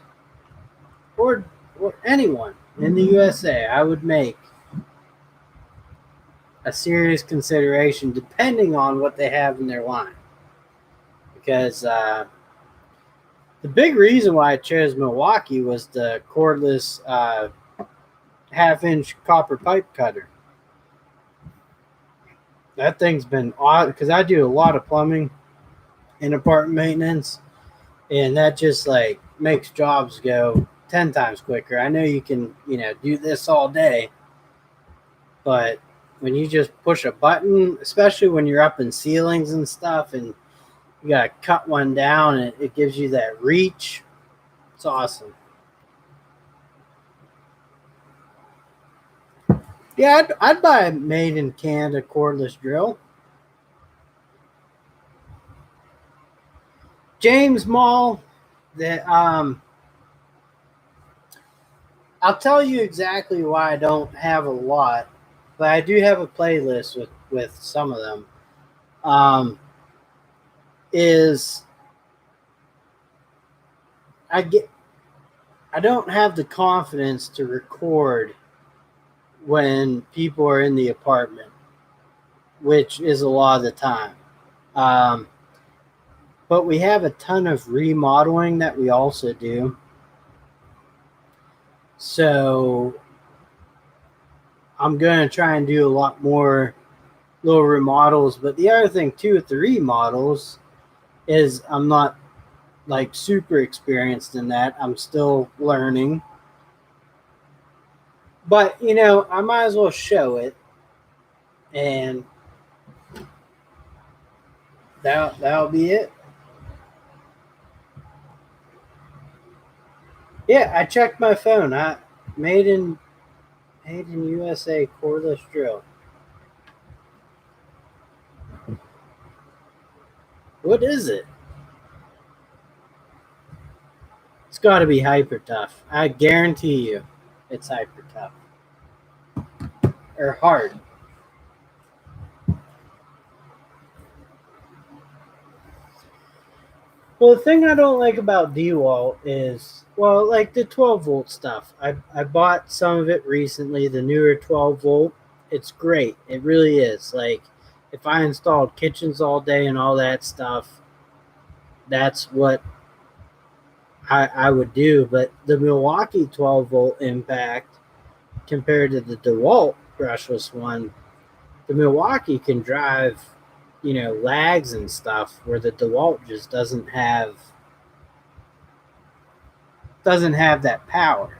or anyone in the USA, I would make a serious consideration depending on what they have in their line. Because the big reason why I chose Milwaukee was the cordless 1/2-inch copper pipe cutter. That thing's been odd because I do a lot of plumbing and apartment maintenance, and that just like makes jobs go 10 times quicker. I know you can, do this all day, but when you just push a button, especially when you're up in ceilings and stuff, and you got to cut one down, and it gives you that reach. It's awesome. Yeah, I'd buy a made in Canada cordless drill. James Mall, I'll tell you exactly why I don't have a lot, but I do have a playlist with some of them. Is I don't have the confidence to record when people are in the apartment, which is a lot of the time. Um, but we have a ton of remodeling that we also do. So I'm going to try and do a lot more little remodels. But the other thing, too, with the remodels is I'm not like super experienced in that. I'm still learning. But, I might as well show it. And that'll be it. Yeah, I checked my phone. I made in USA cordless drill. What is it? It's got to be hyper tough. I guarantee you, it's hyper tough or hard. Well, the thing I don't like about DeWalt is, well, like the 12-volt stuff. I bought some of it recently, the newer 12-volt. It's great. It really is. Like, if I installed kitchens all day and all that stuff, that's what I would do. But the Milwaukee 12-volt impact compared to the DeWalt brushless one, the Milwaukee can drive, lags and stuff where the DeWalt just doesn't have that power.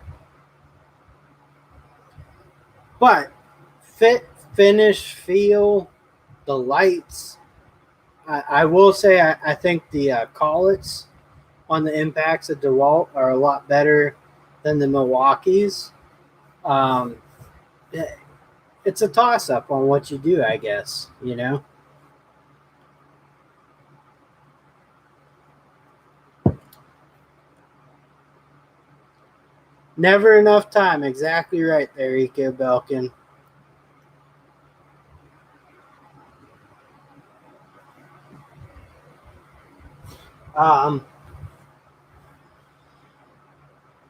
But fit, finish, feel, the lights. I will say I think the collets on the impacts of DeWalt are a lot better than the Milwaukee's. Um, it's a toss up on what you do, I guess. Never enough time. Exactly right there, Eco Belkin. Um,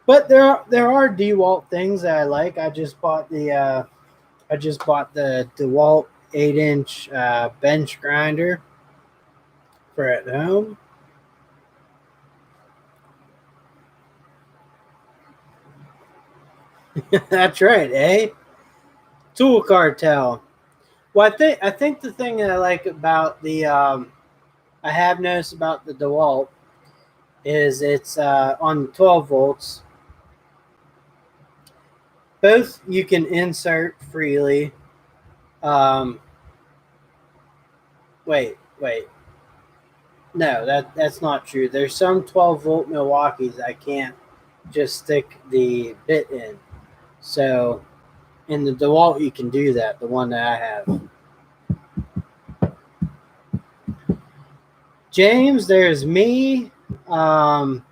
but there are DeWalt things that I like. I just bought the DeWalt 8-inch bench grinder for at home. That's right, eh? Tool cartel. Well, I think the thing that I like about the I have noticed about the DeWalt is it's on 12 volts. Both you can insert freely. Um, wait. No, that's not true. There's some 12-volt Milwaukee's I can't just stick the bit in. So in the DeWalt you can do that. The one that I have. James, there's me. Um,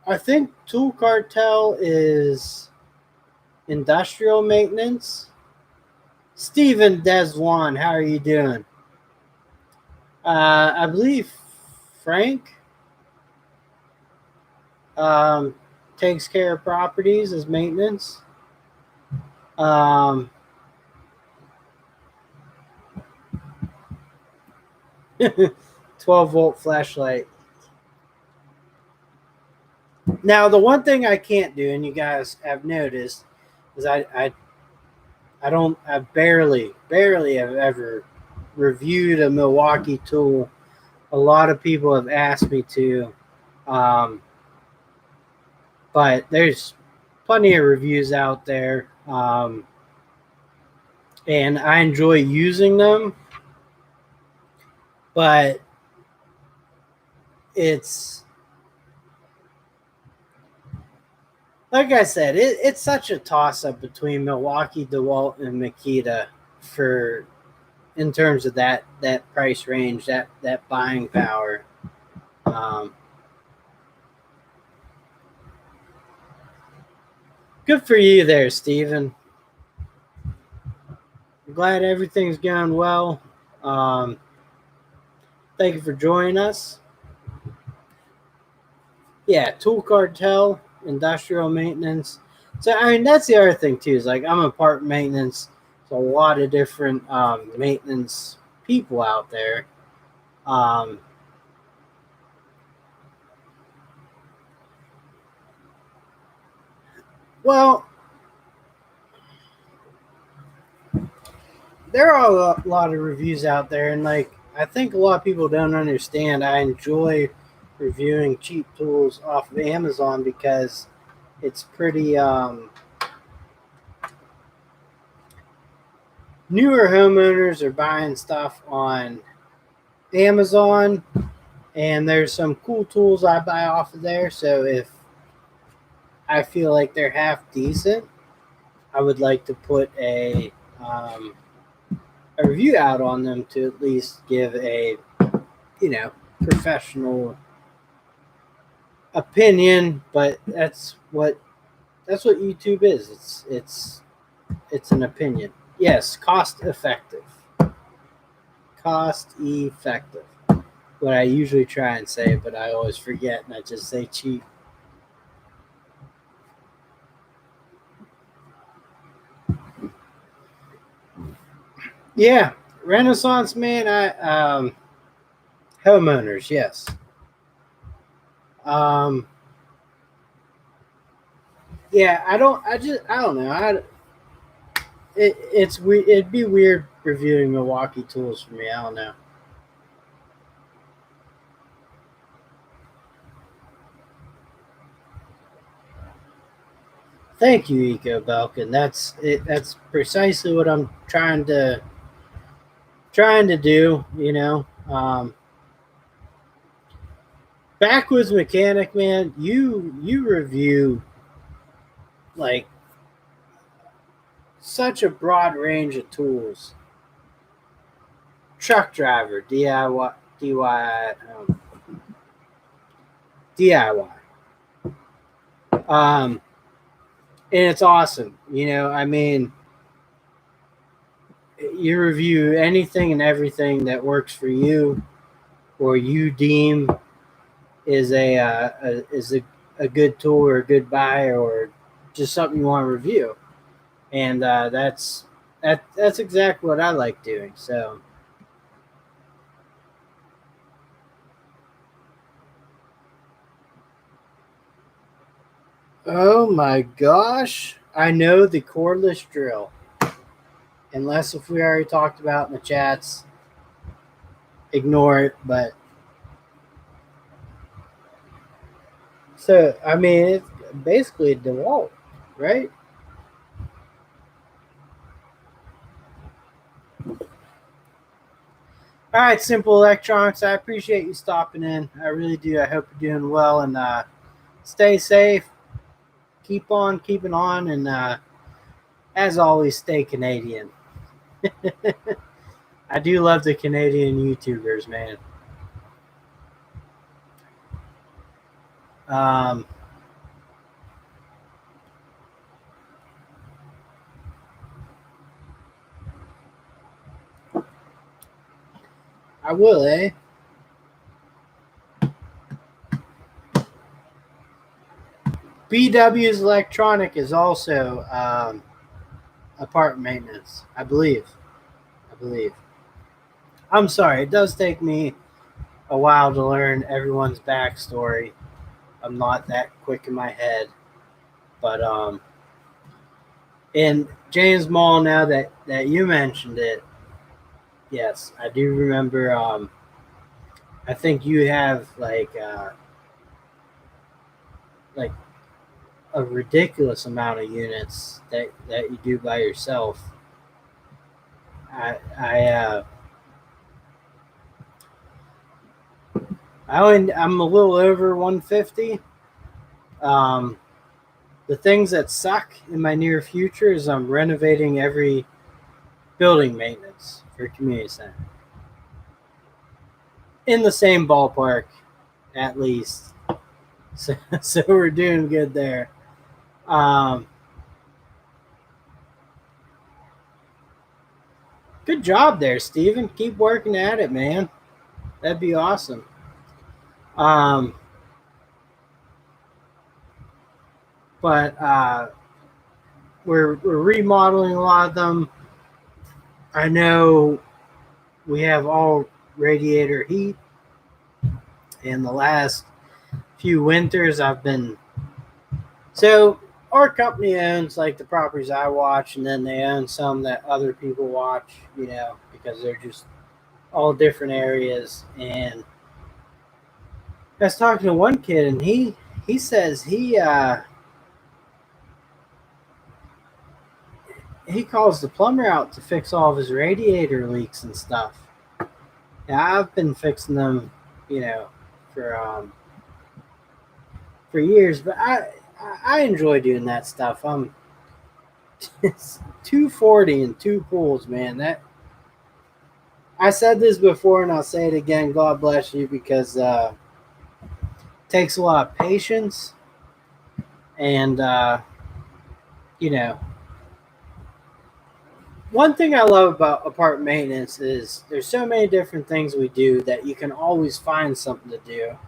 I think Tool Cartel is industrial maintenance. Stephen Deswan, how are you doing? I believe Frank um, takes care of properties as maintenance. Um, 12-volt flashlight. Now, the one thing I can't do, and you guys have noticed, is I barely have ever reviewed a Milwaukee tool. A lot of people have asked me to, um, but there's plenty of reviews out there, and I enjoy using them. But it's like I said, it's such a toss up between Milwaukee, DeWalt, and Makita for in terms of that price range, that buying power. Um, Good for you there, Steven. I'm glad everything's going well. Um, Thank you for joining us. Yeah, tool cartel, industrial maintenance. So I mean that's the other thing too. Is like I'm a part maintenance. There's a lot of different maintenance people out there. Um, well, there are a lot of reviews out there, and like I think a lot of people don't understand. I enjoy reviewing cheap tools off of Amazon because it's pretty. Newer homeowners are buying stuff on Amazon, and there's some cool tools I buy off of there. So if I feel like they're half decent, I would like to put a review out on them to at least give a you know professional opinion. But that's what YouTube is. It's an opinion. Yes, cost effective. Cost effective. What I usually try and say, but I always forget and I just say cheap. Yeah, Renaissance man. Homeowners. Yes. Um, yeah, I don't. I don't know. It's weird. It'd be weird reviewing Milwaukee tools for me. I don't know. Thank you, Eco Belkin. That's it. That's precisely what I'm trying to do. Backwoods mechanic man. You review like such a broad range of tools. Truck driver, DIY, DIY. And it's awesome. I mean, you review anything and everything that works for you, or you deem is a good tool or a good buy, or just something you want to review. And that's exactly what I like doing. So, oh my gosh, I know the cordless drill. Unless if we already talked about in the chats, ignore it. But so I mean, it's basically a DeWalt, right? All right, Simple Electronics. I appreciate you stopping in. I really do. I hope you're doing well, and stay safe. Keep on keeping on, and as always, stay Canadian. I do love the Canadian YouTubers, man. Um, I will, eh? BW's Electronic is also apart maintenance, I believe. I believe. I'm sorry. It does take me a while to learn everyone's backstory. I'm not that quick in my head, but in James Mall, now that you mentioned it, yes, I do remember. I think you have like a ridiculous amount of units that you do by yourself. I I uh, I'm a little over 150. Um, the things that suck in my near future is I'm renovating every building maintenance for community center in the same ballpark, at least. So we're doing good there. Um, Good job there, Steven. Keep working at it, man. That'd be awesome. Um, but we're remodeling a lot of them. I know we have all radiator heat. In the last few winters, I've been so our company owns like the properties I watch, and then they own some that other people watch. Because they're just all different areas. And I was talking to one kid, and he says he calls the plumber out to fix all of his radiator leaks and stuff. Yeah, I've been fixing them, for years, but I enjoy doing that stuff. It's 240 and two pools, man. That I said this before, and I'll say it again. God bless you, because it takes a lot of patience, and you know, one thing I love about apartment maintenance is there's so many different things we do that you can always find something to do.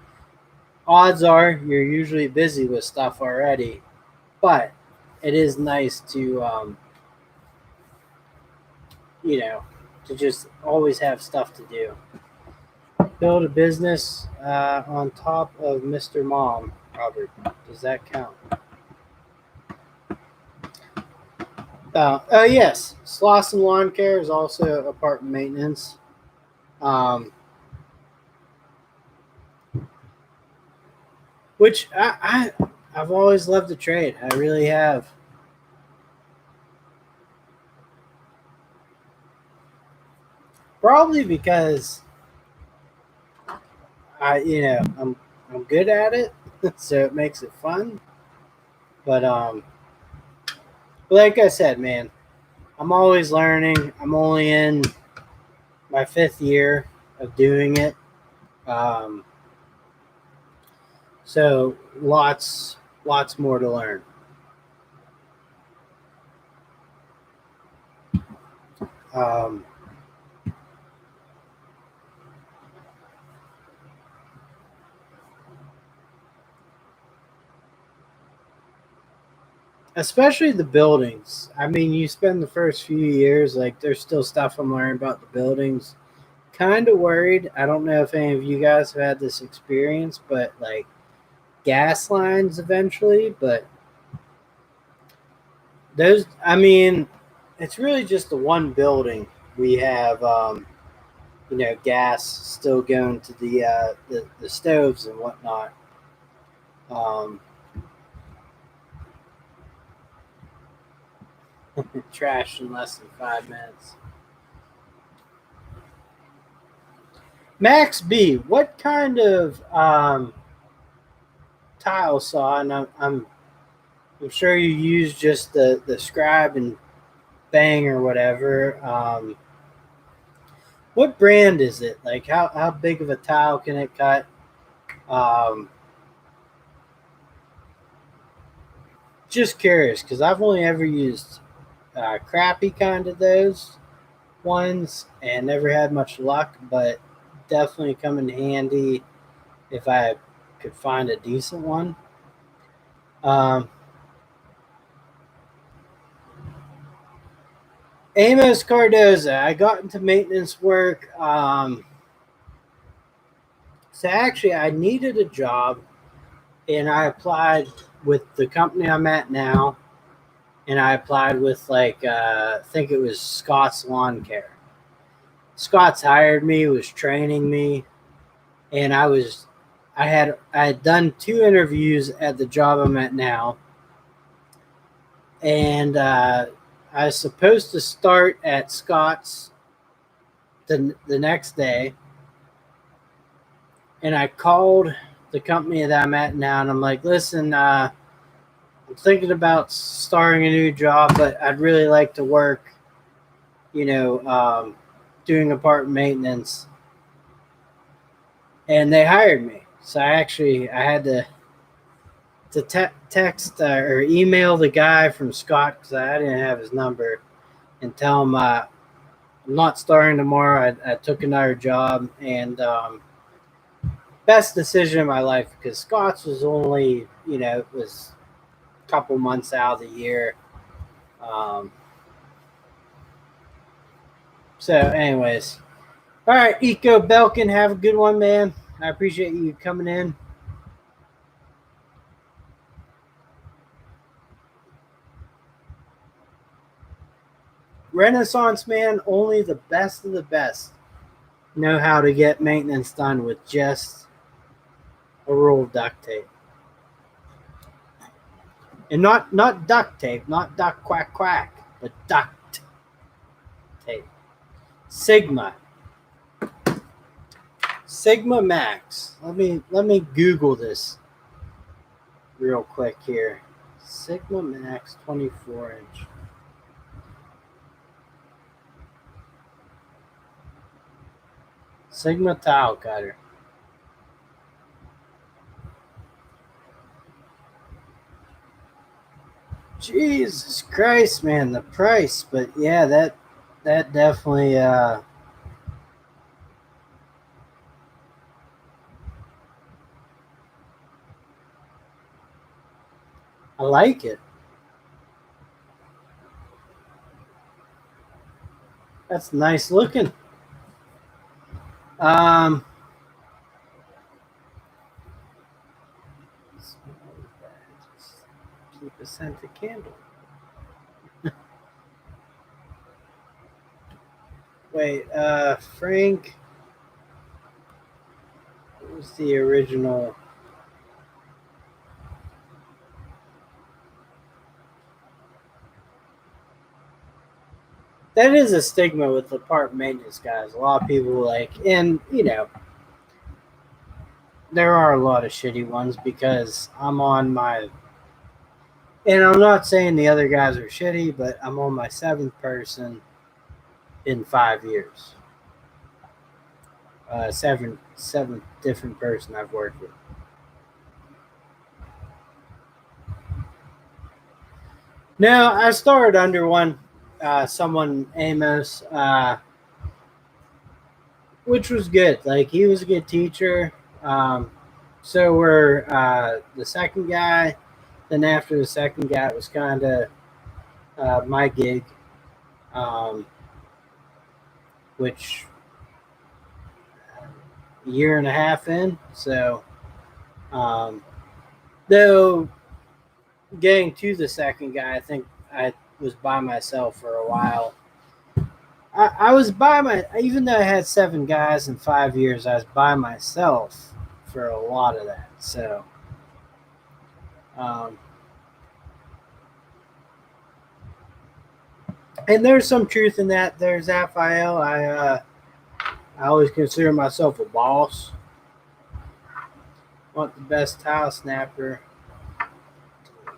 Odds are you're usually busy with stuff already, but it is nice to you know to just always have stuff to do. Build a business on top of Mr. Mom, Robert. Does that count? Oh yes, Slauson Lawn Care is also apartment maintenance. Um, which I've always loved the trade. I really have. Probably because I'm good at it, so it makes it fun. But like I said, man, I'm always learning. I'm only in my fifth year of doing it, um, so lots more to learn. Um, Especially the buildings. I mean, you spend the first few years, like, there's still stuff I'm learning about the buildings. Kind of worried. I don't know if any of you guys have had this experience, but like gas lines eventually. But those, I mean, it's really just the one building we have, gas still going to the stoves and whatnot. Um, Trash in less than 5 minutes. Max B, what kind of tile saw? And I'm sure you use just the scribe and bang or whatever. What brand is it? Like, how big of a tile can it cut? Um, just curious, because I've only ever used crappy kind of those ones and never had much luck, but definitely come in handy if I could find a decent one. Um, Amos Cardoza, I got into maintenance work. So actually, I needed a job, and I applied with the company I'm at now, and I applied with I think it was Scott's Lawn Care. Scott's hired me, was training me, and I had done 2 interviews at the job I'm at now, and I was supposed to start at Scott's the next day, and I called the company that I'm at now, and I'm like, listen, I'm thinking about starting a new job, but I'd really like to work, you know, um, doing apartment maintenance. And they hired me. So I had to text or email the guy from Scott, because I didn't have his number, and tell him I'm not starting tomorrow. I took another job, and best decision of my life, because Scott's was only, it was couple months out of the year. So, anyways, all right, Eco Belkin, have a good one, man. I appreciate you coming in. Renaissance man, only the best of the best know how to get maintenance done with just a roll of duct tape. And not duct tape, not duck quack quack, but duct tape. Sigma. Sigma Max. Let me Google this real quick here. Sigma Max 24-inch. Sigma tile cutter. Jesus Christ, man, the price. But yeah, that definitely I like it. That's nice looking. Um keep a scented candle. Wait, Frank, what was the original? That is a stigma with apartment maintenance guys. A lot of people like, and there are a lot of shitty ones because I'm on my, and I'm not saying the other guys are shitty, but I'm on my seventh person in 5 years. Seventh different person I've worked with. No, I started under one, someone Amos, which was good. Like he was a good teacher. So were the second guy. Then after the second guy, it was kind of my gig, um, which a year and a half in. So um, though getting to the second guy, I think I was by myself for a while. I was by my, even though I had 7 guys in 5 years, I was by myself for a lot of that. So, um, and there's some truth in that. There's Raphael. I always consider myself a boss. Want the best tile snapper.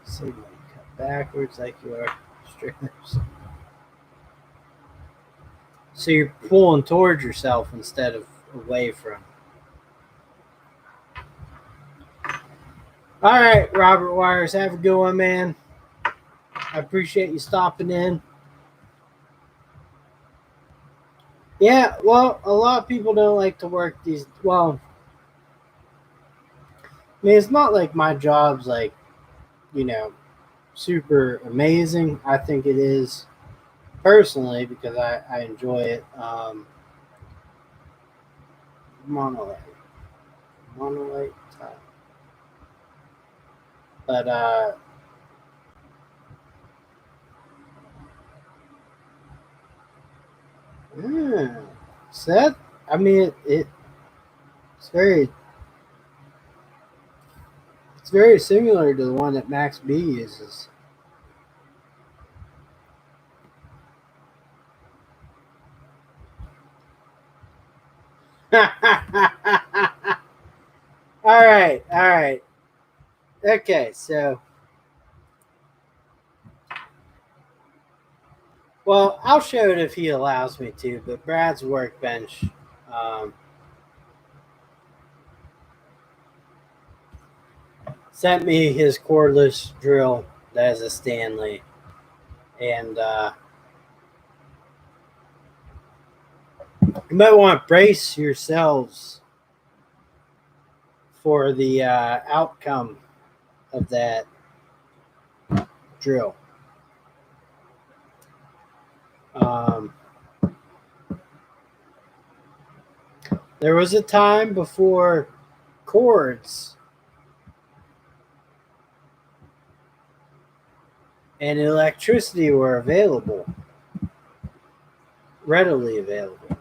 See, cut backwards like you are strippers. So you're pulling towards yourself instead of away from. All right, Robert Wires, have a good one, man. I appreciate you stopping in. Yeah, well, a lot of people don't like to work these. Well, I mean, it's not like my job's like, you know, super amazing. I think it is personally because I enjoy it. Monolith, monolith tile. But yeah, so that, I mean, it's very it's very similar to the one that Max B uses. All right. Okay, so well, I'll show it if he allows me to. But Brad's workbench, um, sent me his cordless drill that is a Stanley, and you might want to brace yourselves for the outcome of that. drill. There was a time before cords and electricity were available, readily available.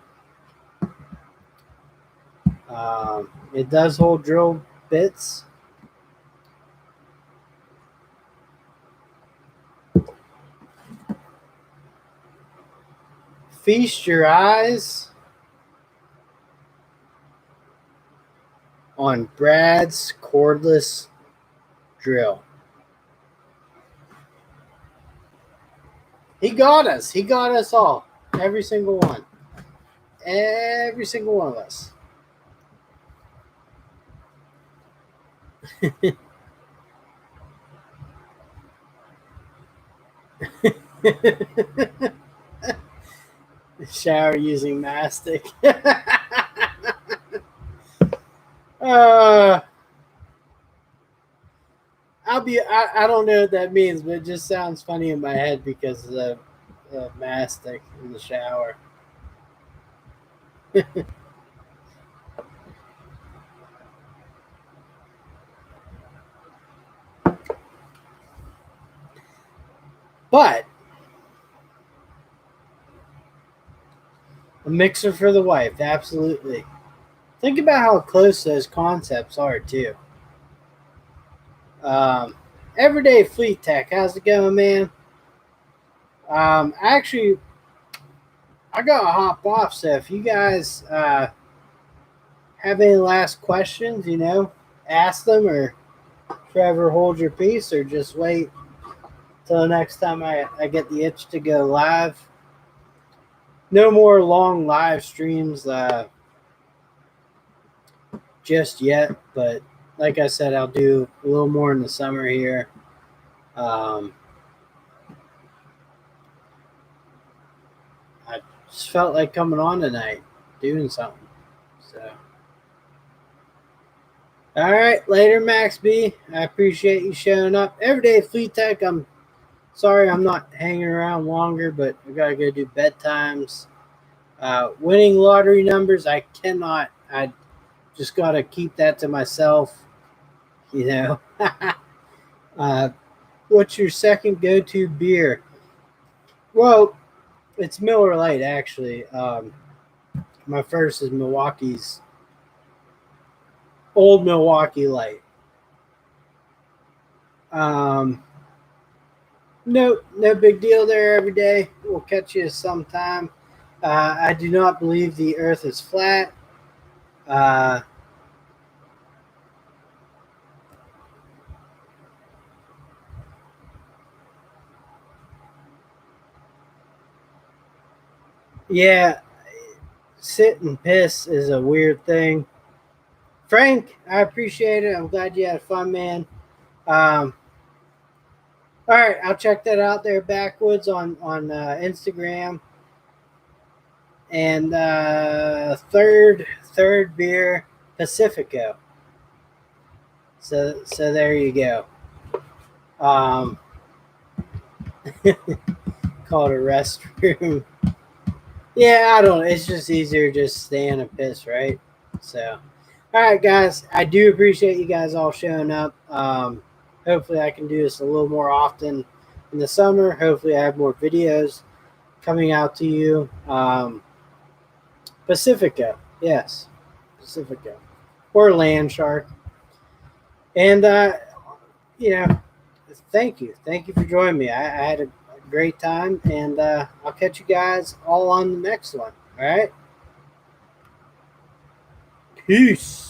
It does hold drill bits. Feast your eyes on Brad's cordless drill. He got us. He got us all. Every single one. Every single one of us. Shower using mastic. I don't know what that means, but it just sounds funny in my head because of the mastic in the shower. But a mixer for the wife, absolutely. Think about how close those concepts are, too. Everyday Fleet Tech, how's it going, man? Actually, I gotta hop off, so if you guys have any last questions, ask them, or forever hold your peace, or just wait till the next time I get the itch to go live. No more long live streams just yet, but like I said, I'll do a little more in the summer here. I just felt like coming on tonight, doing something. So, all right, later, Max B. I appreciate you showing up. Everyday Fleet Tech. I'm sorry I'm not hanging around longer, but I gotta go do bedtimes. Winning lottery numbers, I cannot. I just gotta keep that to myself. What's your second go-to beer? Well, it's Miller Lite, actually. My first is Milwaukee's Old Milwaukee Light. No big deal there every day. We'll catch you sometime. I do not believe the earth is flat. Yeah, sit and piss is a weird thing. Frank, I appreciate it. I'm glad you had fun, man. All right, I'll check that out there, Backwoods, on Instagram. And third beer, Pacifico. So there you go. Called a restroom. Yeah, I don't know. It's just easier just staying a piss, right? So, all right, guys. I do appreciate you guys all showing up. Hopefully, I can do this a little more often in the summer. Hopefully, I have more videos coming out to you. Pacifica, yes, Pacifica, or Land Shark. And thank you for joining me. I had a great time, and I'll catch you guys all on the next one. All right, peace.